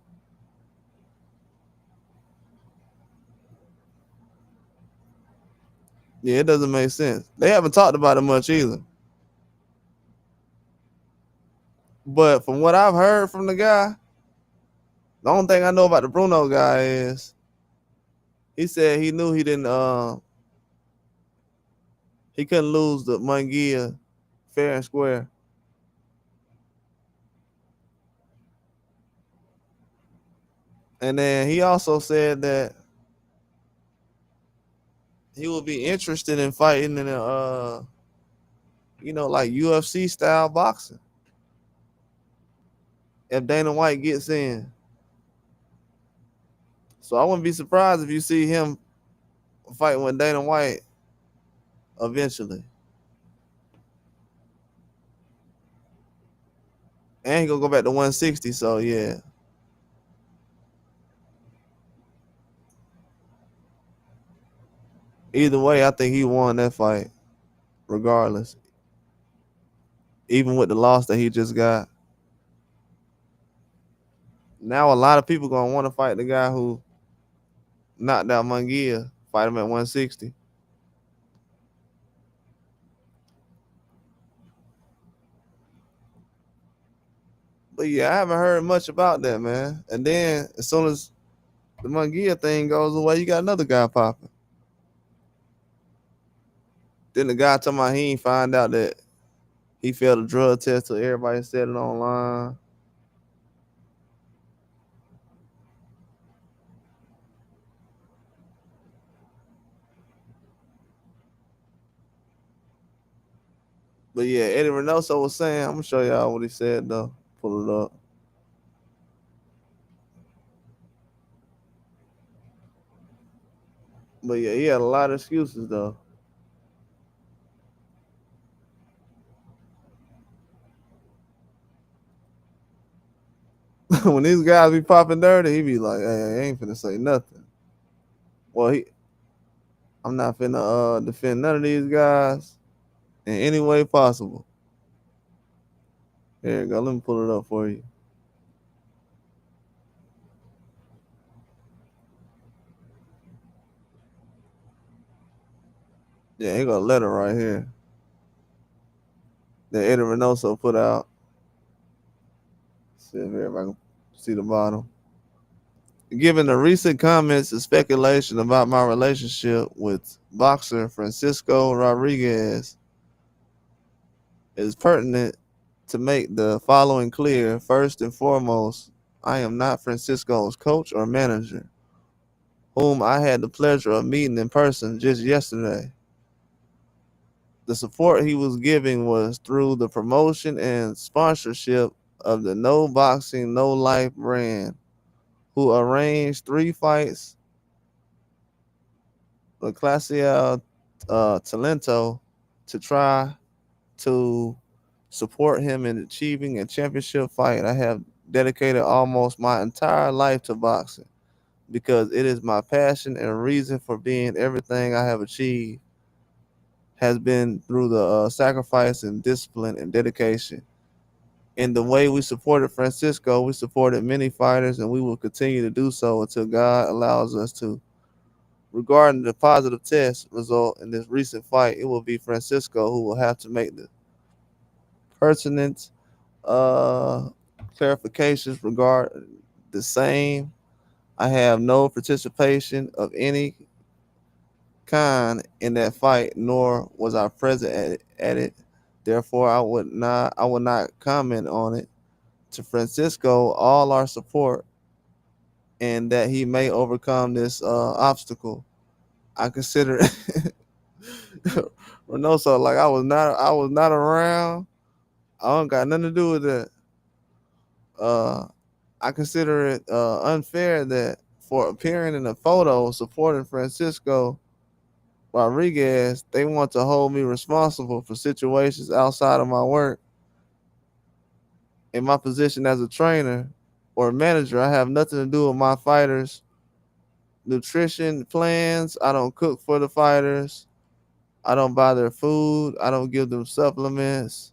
Yeah, it doesn't make sense. They haven't talked about it much either. But from what I've heard from the guy, the only thing I know about the Bruno guy is he said he knew he couldn't lose the Munguia fair and square. And then he also said that he would be interested in fighting in like UFC style boxing. If Dana White gets in. So I wouldn't be surprised if you see him fighting with Dana White eventually. And he gonna go back to 160, so yeah. Either way, I think he won that fight, regardless. Even with the loss that he just got. Now a lot of people gonna want to fight the guy who knocked out Munguia, fight him at 160. But yeah, I haven't heard much about that, man. And then as soon as the Munguia thing goes away, you got another guy popping. Then the guy talking about he ain't find out that he failed a drug test till everybody said it online. But yeah, Eddie Reynoso was saying, I'm gonna show y'all what he said though. Pull it up. But yeah, he had a lot of excuses though. When these guys be popping dirty, he be like, "Hey, I ain't finna say nothing." Well, I'm not finna defend none of these guys in any way possible. Here you go. Let me pull it up for you. Yeah, he got a letter right here that Eddie Reynoso put out. See if everybody can see the bottom. Given the recent comments and speculation about my relationship with boxer Francisco Rodriguez, It is pertinent to make the following clear. First and foremost, I am not Francisco's coach or manager, whom I had the pleasure of meeting in person just yesterday. The support he was giving was through the promotion and sponsorship of the No Boxing No Life brand, who arranged 3 fights with Clasiel Talento to try to support him in achieving a championship fight. I have dedicated almost my entire life to boxing because it is my passion and reason for being. Everything I have achieved has been through the sacrifice and discipline and dedication. In the way we supported Francisco, we supported many fighters, and we will continue to do so until God allows us to. Regarding the positive test result in this recent fight, it will be Francisco who will have to make the pertinent uh, clarifications regarding the same. I have no participation of any kind in that fight, nor was I present at it. Therefore, I would not comment on it. To Francisco, all our support and that he may overcome this obstacle. I consider it Reynoso, like I was not around. I don't got nothing to do with that. Uh, I consider it unfair that for appearing in a photo supporting Francisco Rodriguez, they want to hold me responsible for situations outside of my work. In my position as a trainer or manager, I have nothing to do with my fighters' nutrition plans. I don't cook for the fighters. I don't buy their food. I don't give them supplements.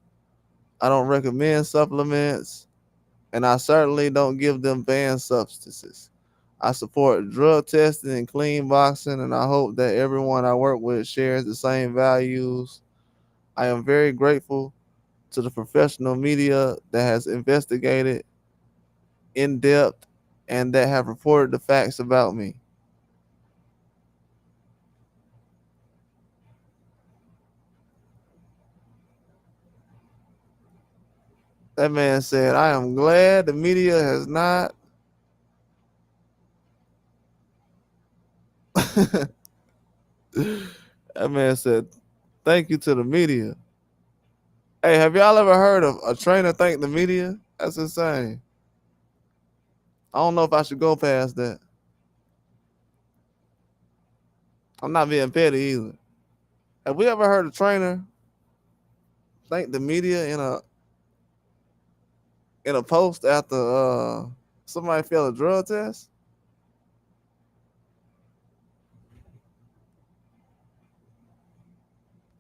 I don't recommend supplements. And I certainly don't give them banned substances. I support drug testing and clean boxing, and I hope that everyone I work with shares the same values. I am very grateful to the professional media that has investigated in depth and that have reported the facts about me. That man said, I am glad the media has not. That man said, thank you to the media. Hey, have y'all ever heard of a trainer thank the media? That's insane. I don't know if I should go past that. I'm not being petty either. Have we ever heard a trainer thank the media in a post after somebody failed a drug test?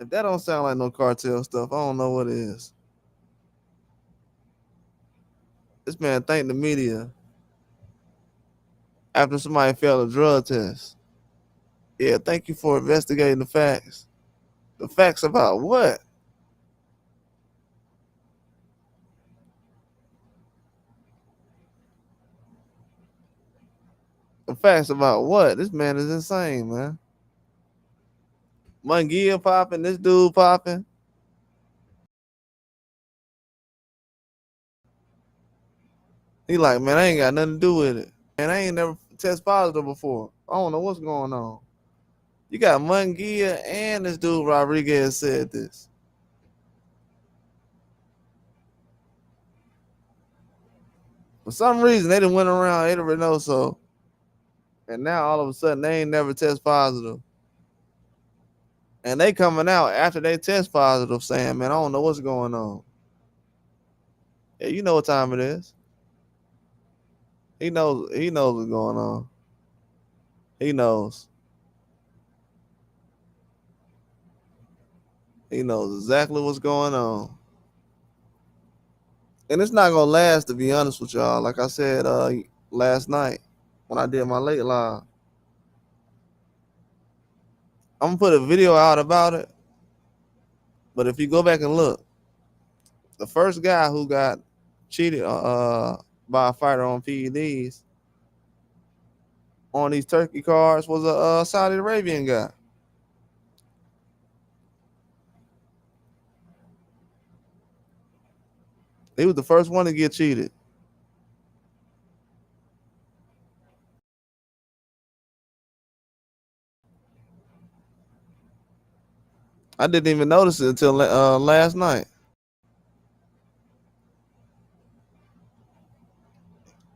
If that don't sound like no cartel stuff, I don't know what is. This man thanked the media after somebody failed a drug test. Yeah, thank you for investigating the facts. The facts about what? The facts about what? This man is insane, man. Mungia popping, this dude popping. He like, man, I ain't got nothing to do with it. Man, I ain't never test positive before. I don't know what's going on. You got Mungia and this dude Rodriguez said this. For some reason, they done went around Eddie Reynoso, and now all of a sudden they ain't never test positive. And they coming out after they test positive saying, man, I don't know what's going on. Yeah, you know what time it is. He knows what's going on. He knows. He knows exactly what's going on. And it's not gonna last, to be honest with y'all. Like I said last night when I did my late live. I'm gonna put a video out about it. But if you go back and look, the first guy who got cheated by a fighter on PEDs on these turkey cards was a Saudi Arabian guy. He was the first one to get cheated. I didn't even notice it until last night.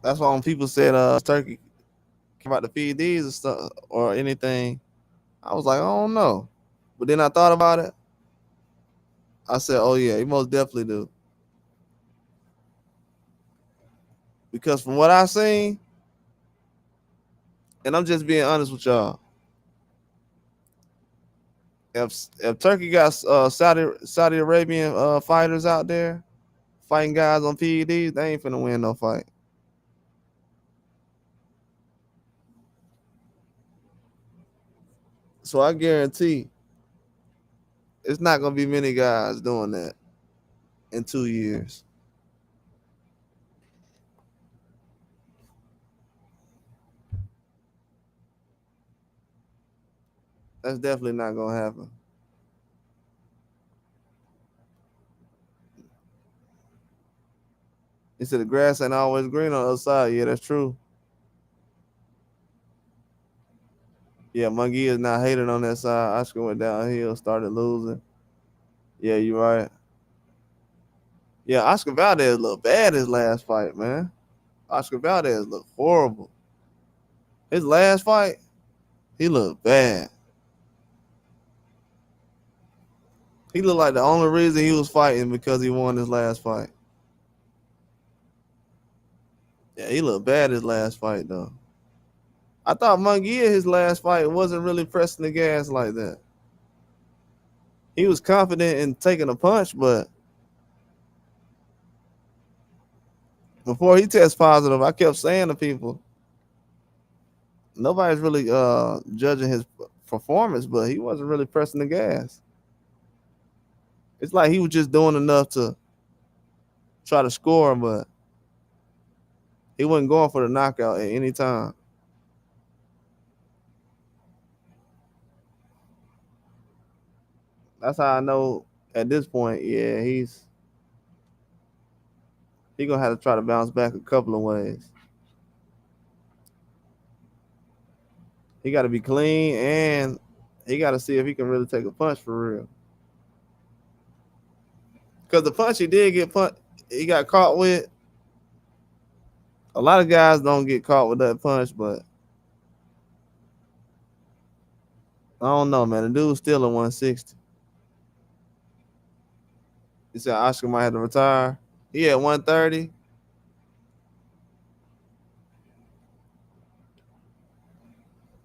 That's why when people said Turkey came out to feed these or stuff or anything, I was like, I don't know. But then I thought about it. I said, oh yeah, he most definitely do. Because from what I seen, and I'm just being honest with y'all, if Turkey got Saudi Arabian fighters out there fighting guys on PEDs, they ain't finna win no fight. So I guarantee it's not gonna be many guys doing that in 2 years. That's definitely not gonna happen. He said the grass ain't always green on the other side. Yeah, that's true. Yeah, Mungie is not hating on that side. Oscar went downhill, started losing. Yeah, you're right. Yeah, Oscar Valdez looked bad his last fight, man. Oscar Valdez looked horrible. His last fight, he looked bad. He looked like the only reason he was fighting because he won his last fight. Yeah, he looked bad his last fight though. I thought Munguia his last fight wasn't really pressing the gas like that. He was confident in taking a punch, but before he tests positive, I kept saying to people, nobody's really judging his performance, but he wasn't really pressing the gas. It's like he was just doing enough to try to score, but he wasn't going for the knockout at any time. That's how I know at this point, yeah, he gonna have to try to bounce back a couple of ways. He got to be clean, and he got to see if he can really take a punch for real. Because the punch he did get he got caught with. A lot of guys don't get caught with that punch, but I don't know, man. The dude's still at 160. You said Oscar might have to retire. He at 130.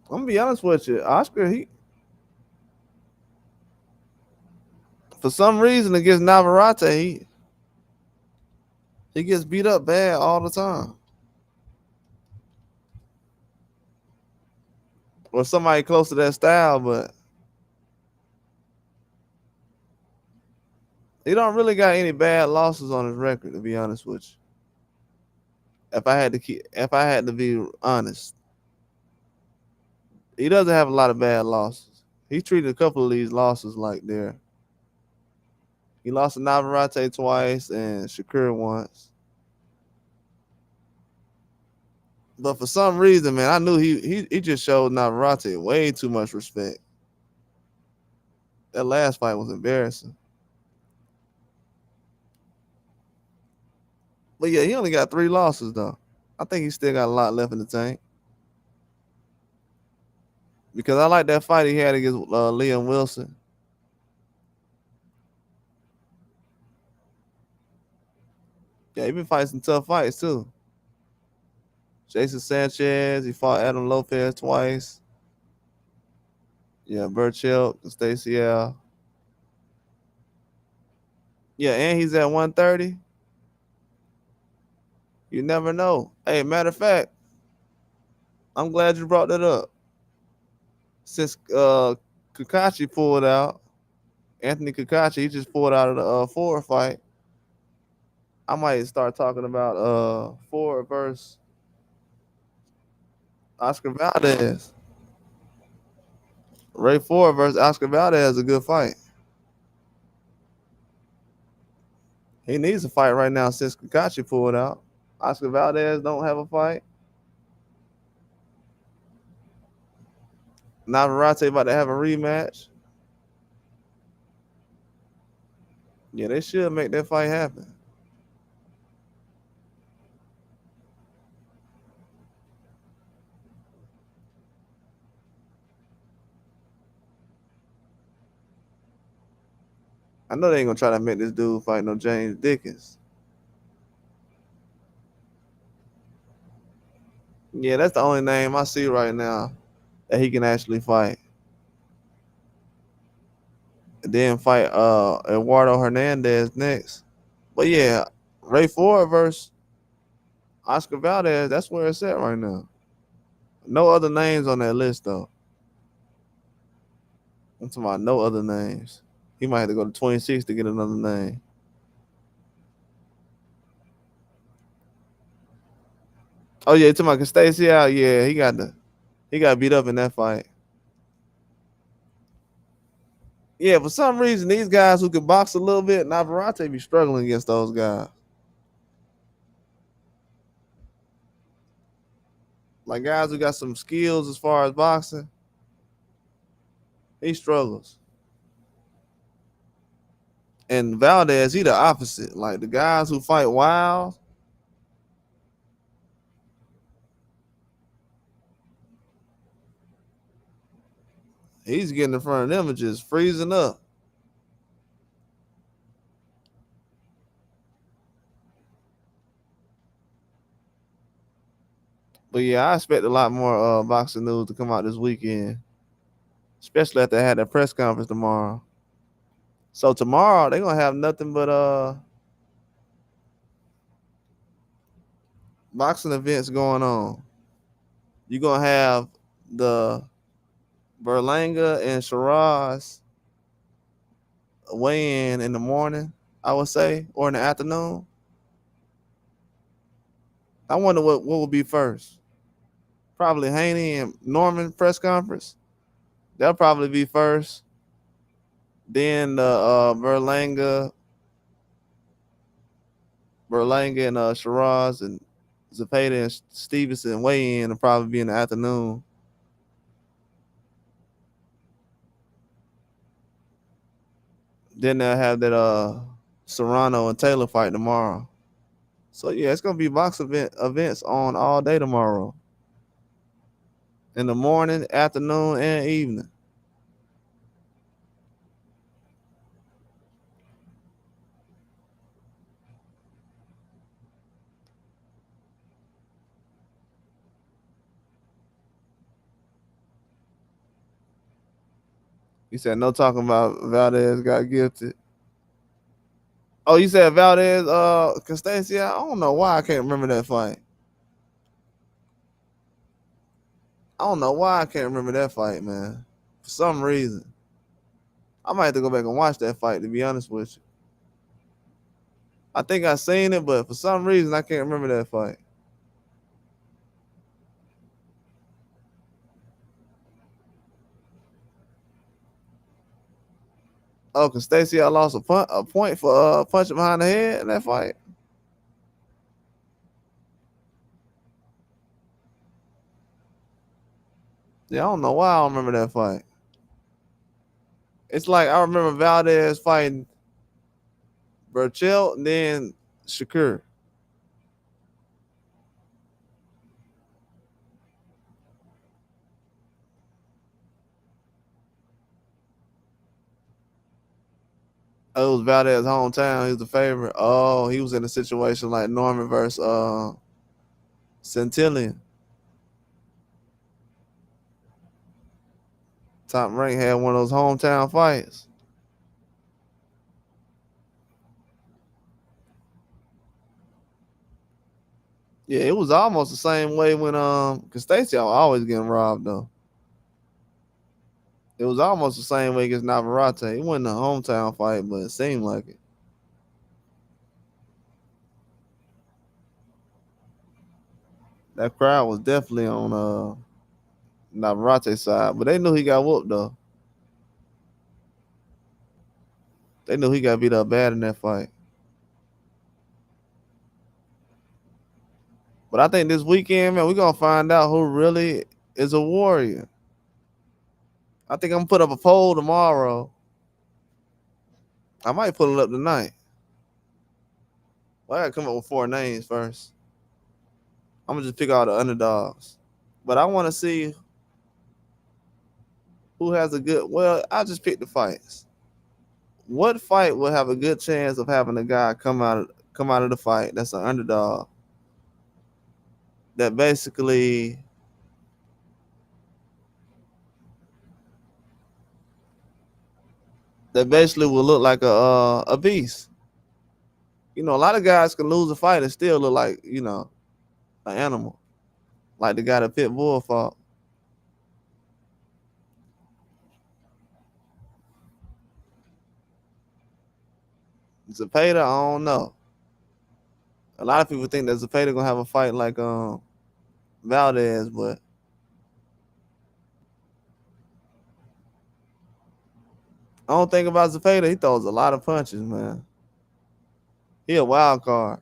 I'm gonna be honest with you, Oscar. He for some reason against Navarrete, he gets beat up bad all the time. Or somebody close to that style, but he don't really got any bad losses on his record, to be honest with you. If I had to be honest, he doesn't have a lot of bad losses. He treated a couple of these losses like they're. He lost to Navarrete twice and Shakur once. But for some reason, man, I knew he just showed Navarrete way too much respect. That last fight was embarrassing. But yeah, he only got 3 losses though. I think he still got a lot left in the tank. Because I like that fight he had against Liam Wilson. Yeah, he been fighting some tough fights too. Jason Sanchez, he fought Adam Lopez twice. Yeah, Burchell, Stacey L. Yeah, and he's at 130. You never know. Hey, matter of fact, I'm glad you brought that up. Since Kakashi pulled out, Anthony Kakashi, he just pulled out of the Ford fight. I might start talking about Ford versus Oscar Valdez. Ray Ford versus Oscar Valdez is a good fight. He needs a fight right now since Kakashi pulled out. Oscar Valdez don't have a fight. Navarrete about to have a rematch. Yeah, they should make that fight happen. I know they ain't gonna try to make this dude fight no James Dickens. Yeah, that's the only name I see right now that he can actually fight. And then fight Eduardo Hernandez next. But yeah, Ray Ford versus Oscar Valdez, that's where it's at right now. No other names on that list though. I'm talking about no other names. He might have to go to 26 to get another name. Oh yeah, you talking about Stacey out? Yeah, he got beat up in that fight. Yeah, for some reason, these guys who can box a little bit, Navarrete be struggling against those guys. Like guys who got some skills as far as boxing, he struggles. And Valdez, he the opposite. Like the guys who fight wild, he's getting in front of them and just freezing up. But yeah, I expect a lot more boxing news to come out this weekend, especially after they had that press conference tomorrow. So tomorrow they're gonna have nothing but boxing events going on. You're gonna have the Berlanga and Sheeraz weigh in the morning, I would say, or in the afternoon. I wonder what will be first. Probably Haney and Norman press conference. That'll probably be first. Then the Berlanga and Sheeraz and Zepeda and Stevenson weigh in will probably be in the afternoon. Then they'll have that Serrano and Taylor fight tomorrow. So yeah, it's gonna be events on all day tomorrow. In the morning, afternoon, and evening. You said no talking about Valdez got gifted. Oh, you said Valdez Constancia? I don't know why I can't remember that fight. I don't know why I can't remember that fight, man. For some reason. I might have to go back and watch that fight to be honest with you. I think I seen it, but for some reason I can't remember that fight. Oh, Constancia lost a point for punching behind the head in that fight. Yeah, I don't know why I don't remember that fight. It's like I remember Valdez fighting Burchell and then Shakur. It was Valdez's hometown. He was the favorite. Oh, he was in a situation like Norman versus Centillion. Top Rank had one of those hometown fights. Yeah, it was almost the same way when because Stacey always getting robbed though. It was almost the same way against Navarrete. It wasn't a hometown fight, but it seemed like it. That crowd was definitely on Navarrete's side, but they knew he got whooped though. They knew he got beat up bad in that fight. But I think this weekend, man, we're gonna find out who really is a warrior. I think I'm gonna put up a poll tomorrow. I might put it up tonight. Well, I gotta come up with 4 names first. I'm gonna just pick all the underdogs. But I wanna see who has a good, well, I'll just pick the fights. What fight will have a good chance of having a guy come out of the fight that's an underdog that basically will look like a beast. You know, a lot of guys can lose a fight and still look like, you know, an animal, like the guy that Pit Bull fought. Zepeda, I don't know. A lot of people think that Zepeda gonna have a fight like Valdez, but I don't think about Zepeda. He throws a lot of punches, man. He a wild card.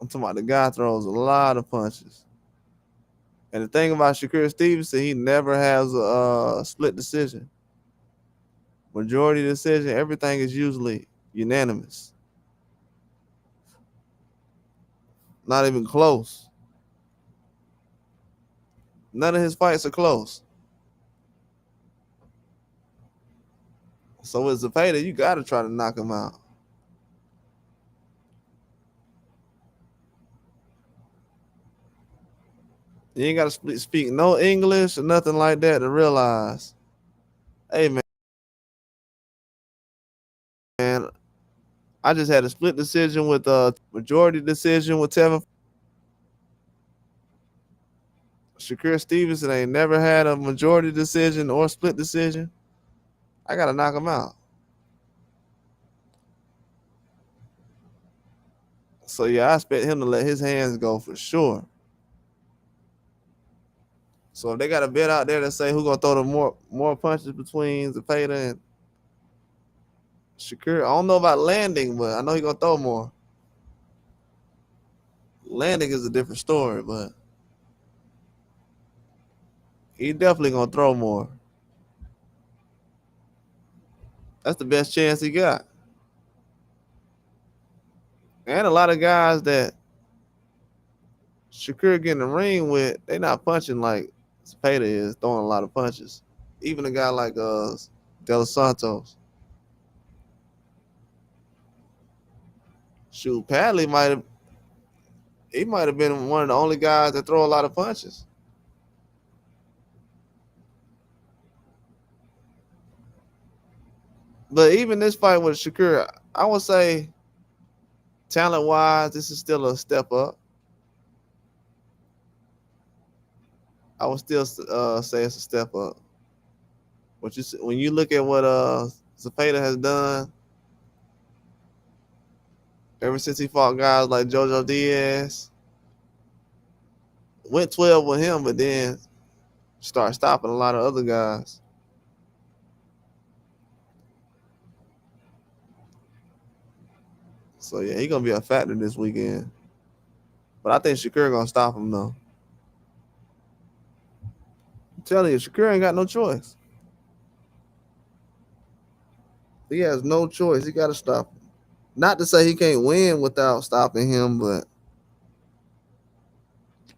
I'm talking about the guy throws a lot of punches. And the thing about Shakur Stevenson, he never has a split decision. Majority decision, everything is usually unanimous. Not even close. None of his fights are close. So with Zepeda, you got to try to knock him out. You ain't got to speak no English or nothing like that to realize, hey, man, I just had a split decision with majority decision with Tevin. Shakur Stevenson ain't never had a majority decision or split decision. I got to knock him out. So, yeah, I expect him to let his hands go for sure. So if they got a bet out there that say who's gonna throw the more punches between Zepeda and Shakur, I don't know about landing, but I know he's gonna throw more. Landing is a different story, but he definitely gonna throw more. That's the best chance he got. And a lot of guys that Shakur getting the ring with, they not punching like Zepeda is, throwing a lot of punches. Even a guy like De Los Santos. Shoot, Padley might have been one of the only guys that throw a lot of punches. But even this fight with Shakur, I would say talent wise, this is still a step up. I would still say it's a step up. When you look at what Zepeda has done ever since he fought guys like Jojo Diaz, went 12 with him, but then start stopping a lot of other guys. So yeah, he's gonna be a factor this weekend. But I think Shakur gonna stop him though. I'm telling you, Shakur ain't got no choice. He has no choice. He gotta stop him. Not to say he can't win without stopping him, but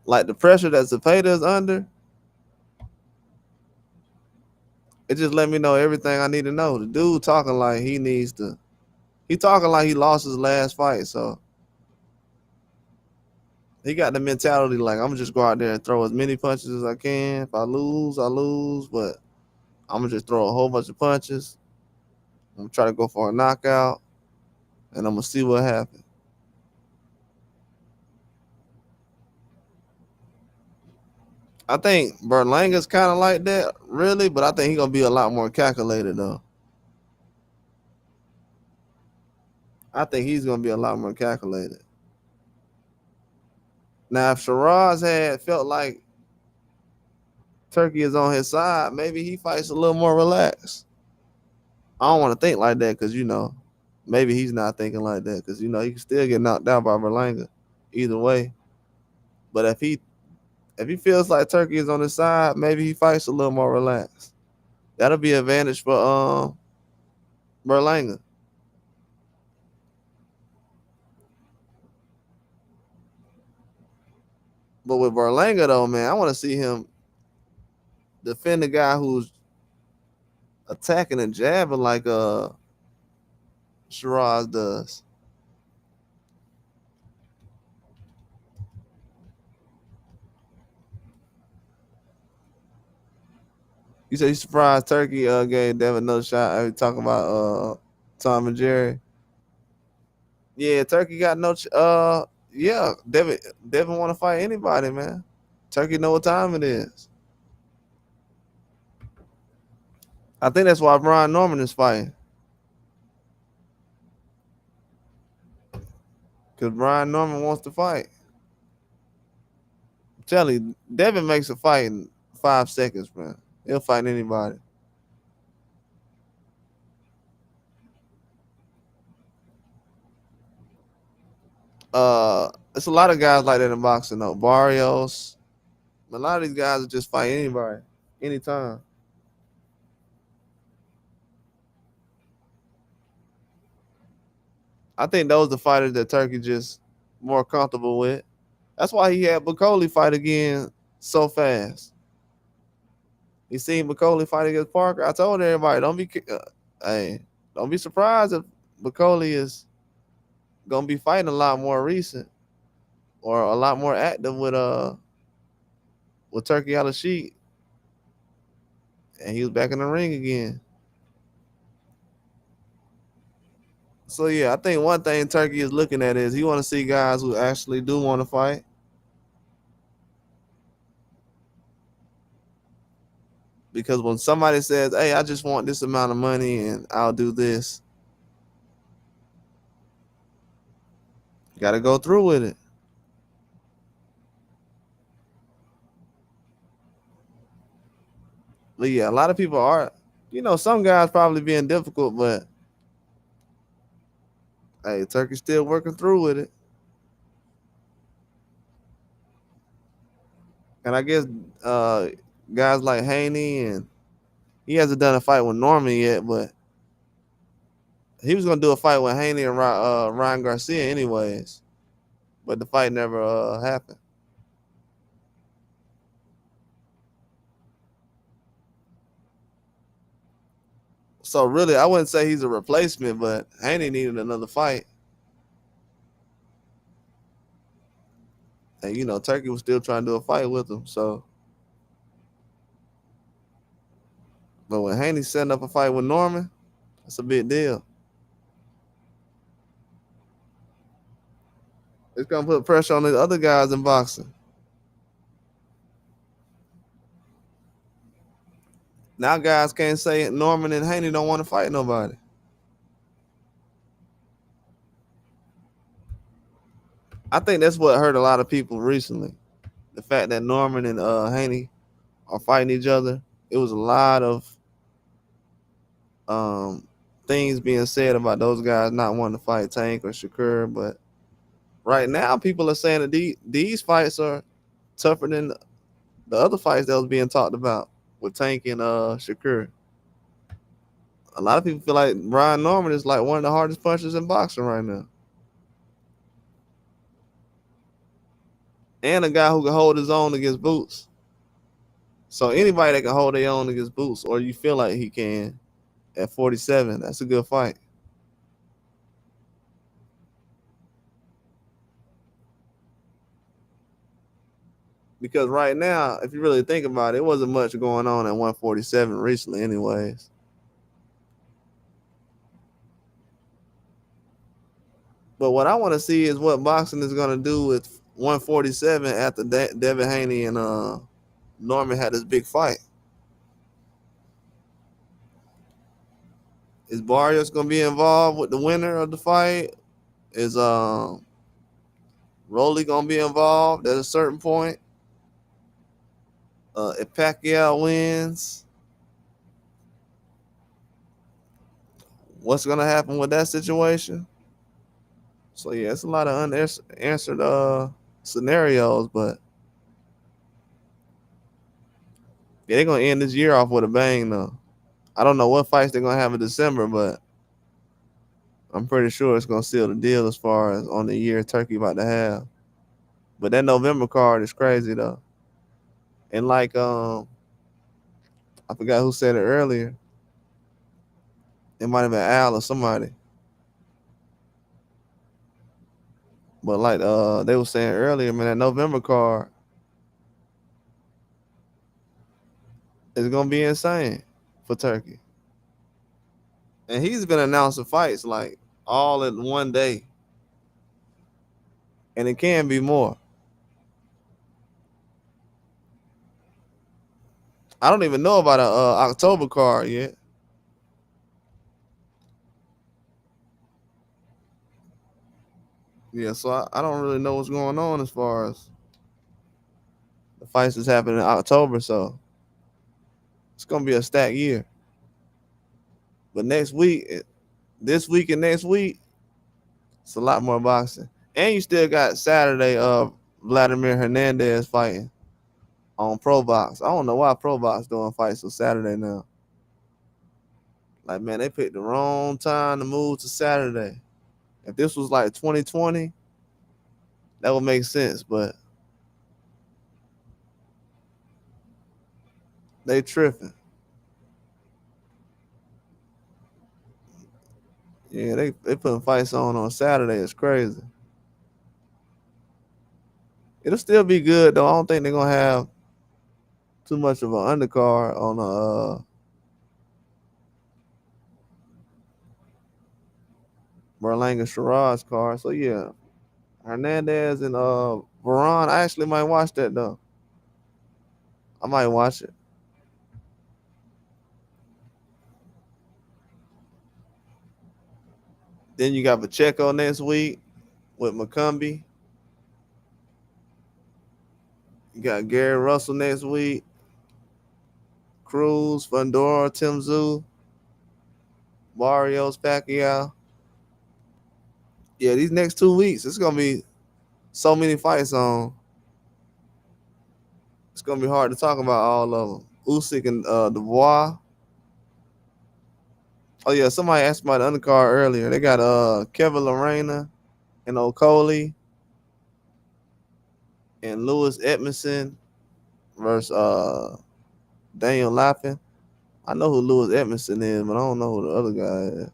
like the pressure that Zepeda is under, it just let me know everything I need to know. The dude talking like he talking like he lost his last fight, so he got the mentality like I'm gonna just go out there and throw as many punches as I can. If I lose, I lose, but I'm gonna just throw a whole bunch of punches. I'm gonna try to go for a knockout, and I'm gonna see what happens. I think Berlanga's kind of like that, really, but I think he's gonna be a lot more calculated though. I think he's gonna be a lot more calculated. Now, if Sheeraz had felt like Turkey is on his side, maybe he fights a little more relaxed. I don't want to think like that because you know maybe he's not thinking like that because you know he can still get knocked out by Berlanga either way. But if he feels like Turkey is on his side, maybe he fights a little more relaxed. That'll be an advantage for Berlanga. But with Berlanga though, man, I want to see him defend the guy who's attacking and jabbing like Sheeraz does. You said you surprised Turkey gave Devin another shot. Are you talking about Tom and Jerry? Yeah, Turkey got no. Yeah, Devin want to fight anybody, man. Turkey know what time it is. I think that's why Brian Norman is fighting because Brian Norman wants to fight. I'm telling you, Devin makes a fight in 5 seconds, man. He'll fight anybody. It's a lot of guys like that in boxing though. Barrios, a lot of these guys will just fight anybody, anytime. I think those are the fighters that Turkey just more comfortable with. That's why he had Bacoli fight again so fast. You seen Bacoli fight against Parker. I told everybody, hey, don't be surprised if Bacoli is gonna be fighting a lot more recent or a lot more active with Turkey out of sheet, and he was back in the ring again. So yeah, I think one thing Turkey is looking at is he want to see guys who actually do want to fight. Because when somebody says, "Hey, I just want this amount of money and I'll do this," you got to go through with it. But yeah, a lot of people are, some guys probably being difficult, but hey, Turkey's still working through with it. And I guess uh, guys like Haney, and he hasn't done a fight with Norman yet, but he was gonna do a fight with Haney and Ryan Garcia anyways, but the fight never happened. So really, I wouldn't say he's a replacement, but Haney needed another fight, and Turkey was still trying to do a fight with him. So, but when Haney's setting up a fight with Norman, that's a big deal. It's gonna put pressure on the other guys in boxing. Now guys can't say Norman and Haney don't want to fight nobody. I think that's what hurt a lot of people recently. The fact that Norman and Haney are fighting each other. It was a lot of um, things being said about those guys not wanting to fight Tank or Shakur. But right now, people are saying that these fights are tougher than the other fights that was being talked about with Tank and Shakur. A lot of people feel like Brian Norman is like one of the hardest punchers in boxing right now. And a guy who can hold his own against Boots. So anybody that can hold their own against Boots, or you feel like he can at 47, that's a good fight. Because right now, if you really think about it, it wasn't much going on at 147 recently, anyways. But what I want to see is what boxing is going to do with 147 after Devin Haney and Norman had this big fight. Is Barrios going to be involved with the winner of the fight? Is Rolly going to be involved at a certain point? If Pacquiao wins, what's gonna happen with that situation. So yeah, it's a lot of unanswered scenarios, but yeah, they're gonna end this year off with a bang though. I don't know what fights they're gonna have in December, but I'm pretty sure it's gonna seal the deal as far as on the year Turkey about to have. But that November card is crazy though. And like I forgot who said it earlier. It might have been Al or somebody. But like they were saying earlier, man, that November card is gonna be insane for Turkey. And he's been announcing fights like all in one day. And it can be more. I don't even know about a October card yet. Yeah, so I don't really know what's going on as far as the fights that's happening in October. So it's gonna be a stacked year. But next week, this week and next week, it's a lot more boxing. And you still got Saturday Vladimir Hernandez fighting on Pro Box. I don't know why Pro Box doing fights on Saturday now. Like man, they picked the wrong time to move to Saturday. If this was like 2020, that would make sense. But they tripping. Yeah, they putting fights on Saturday. It's crazy. It'll still be good though. I don't think they're gonna have too much of an undercard on a Berlanga Sheeraz card. So yeah, Hernandez and Veron. I actually might watch that though. I might watch it. Then you got Pacheco next week with McCumbee. You got Gary Russell next week. Cruz, Fundora, Tim Zoo, Barrios, Pacquiao. Yeah, these next 2 weeks, it's gonna be so many fights on. It's gonna be hard to talk about all of them. Usyk and Dubois. Oh yeah, somebody asked about the undercard earlier. They got Kevin Lorena and Okoli and Lewis Edmondson versus Daniel Lappin. I know who Lewis Edmondson is, but I don't know who the other guy is.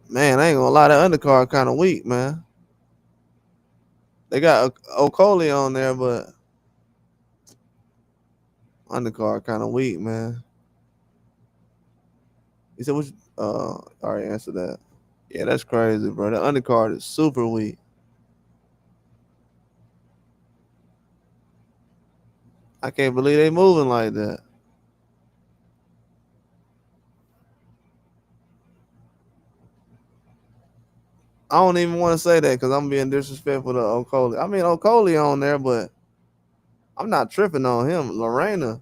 Man, I ain't gonna lie, that undercard kind of weak, man. They got Okoli on there, but undercard kind of weak, man. He said, "Which?" I already answered that. Yeah, that's crazy, bro. The undercard is super weak. I can't believe they moving like that. I don't even want to say that because I'm being disrespectful to Okoli. I mean, Okoli on there, but I'm not tripping on him. Lorena.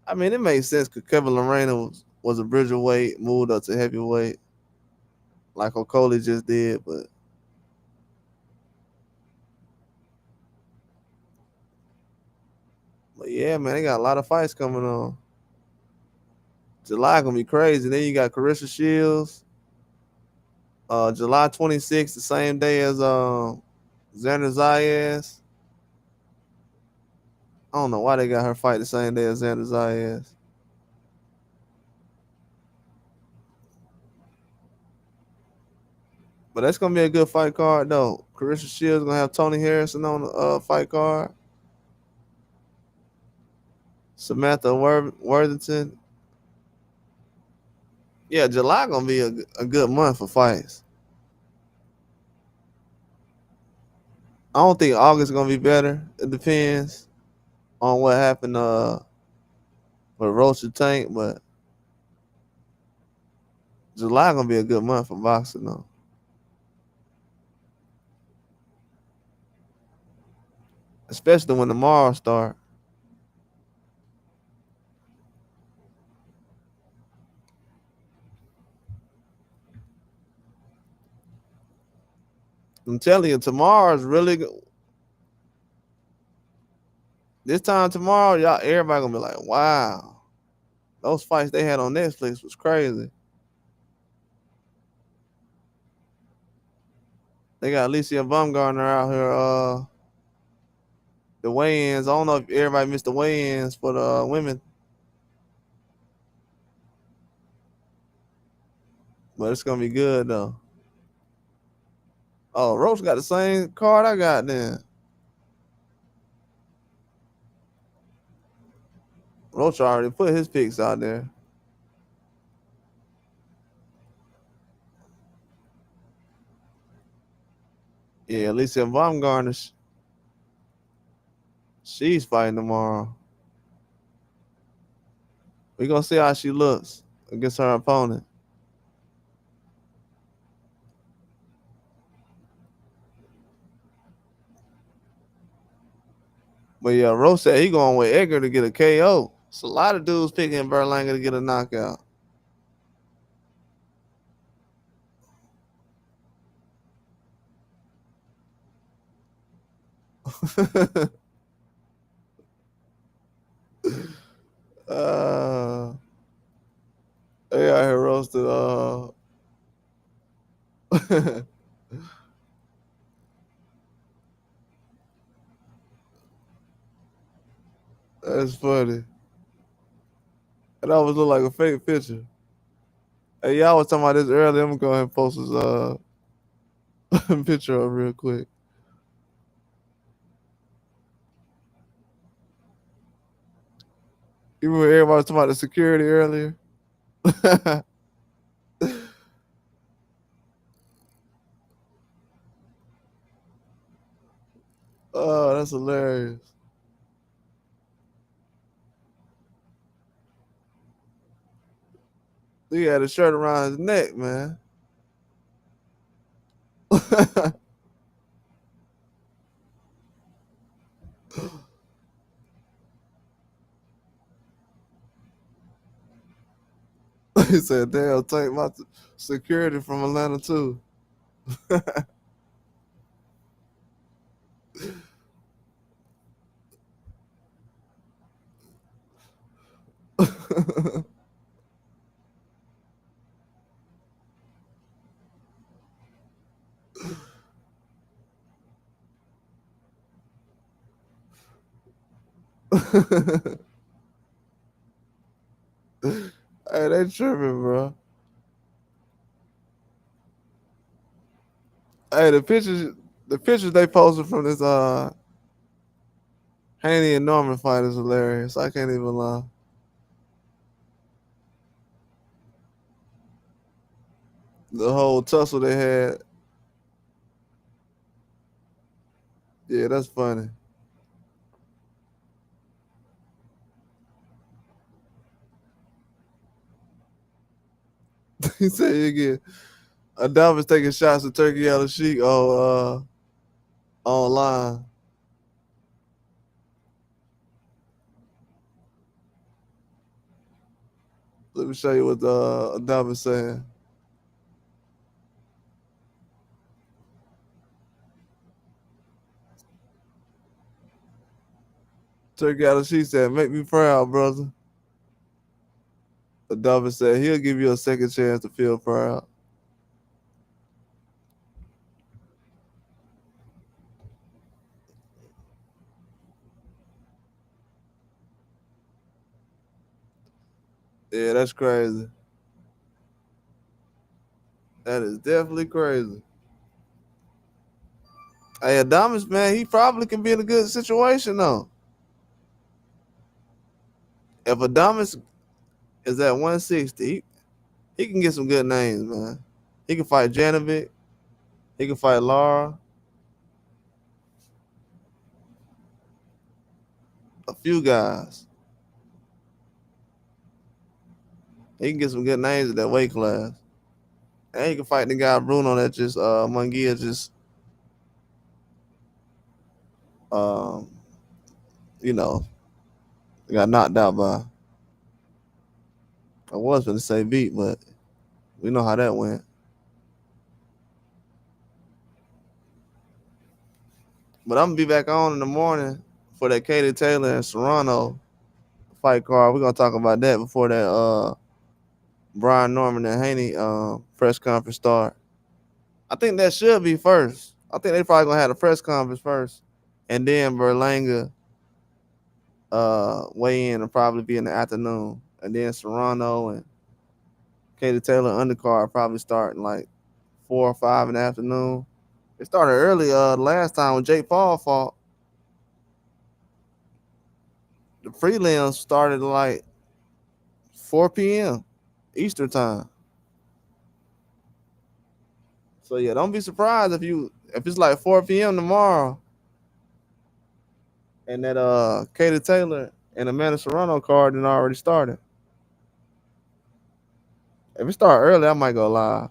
I mean, it makes sense because Kevin Lorena was a bridgerweight, moved up to heavyweight, like Okoli just did. But yeah, man, they got a lot of fights coming on. July gonna be crazy. Then you got Carissa Shields. July 26th, the same day as Xander Zayas. I don't know why they got her fight the same day as Xander Zayas. But that's gonna be a good fight card though. Carissa Shields gonna have Tony Harrison on the fight card. Samantha Worthington. Yeah, July gonna be a good month for fights. I don't think August gonna be better. It depends on what happened with Roach and Tank, but July gonna be a good month for boxing though. Especially when tomorrow start. I'm telling you, tomorrow's really good. This time tomorrow, y'all, everybody gonna be like, wow, those fights they had on Netflix was crazy. They got Alicia Baumgartner out here, the weigh-ins. I don't know if everybody missed the weigh-ins for the women, but it's gonna be good though. Oh, Roach got the same card I got then. Roach already put his picks out there. Yeah, Alicia Baumgartner, she's fighting tomorrow. We gonna see how she looks against her opponent. But yeah, Roach said he going with Edgar to get a KO. It's a lot of dudes picking Berlanga to get a knockout. uh, they out here roasted. That's funny. It always look like a fake picture. Hey, y'all was talking about this earlier. I'm gonna go ahead and post his picture up real quick. You remember everybody was talking about the security earlier? Oh, that's hilarious. He had a shirt around his neck, man. He said, damn, take my security from Atlanta too. Hey, they tripping, bro. Hey, the pictures they posted from this Haney and Norman fight is hilarious. I can't even lie. The whole tussle they had. Yeah, that's funny. He said you get Adamas taking shots at Turkey Yellow Sheik online. Let me show you what Adamas saying. Turkey Yellow Sheik said, "Make me proud, brother." Adamas said he'll give you a second chance to feel proud. Yeah, that's crazy. That is definitely crazy. Hey, Adamas, man, he probably can be in a good situation though. If Adamas is at 160, he can get some good names, man. He can fight Janovic. He can fight Lara. A few guys. He can get some good names at that weight class. And he can fight the guy Bruno that just Munguia just um you know got knocked out by. I was gonna say beat, but we know how that went. But I'm gonna be back on in the morning for that Katie Taylor and Serrano fight card. We're gonna talk about that before that Brian Norman and Haney press conference start. I think that should be first. I think they probably gonna have the press conference first, and then Berlanga weigh in and probably be in the afternoon, and then Serrano and Katie Taylor undercard probably starting like 4 or 5 in the afternoon. It started early last time when Jake Paul fought. The prelims started like 4 p.m. Eastern time. So yeah, don't be surprised if it's like 4 p.m. tomorrow and that Katie Taylor and Amanda Serrano card done already started. If it start early, I might go live.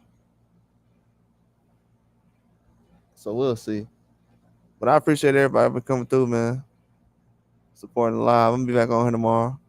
So we'll see. But I appreciate everybody for coming through, man. Supporting the live. I'm gonna be back on here tomorrow.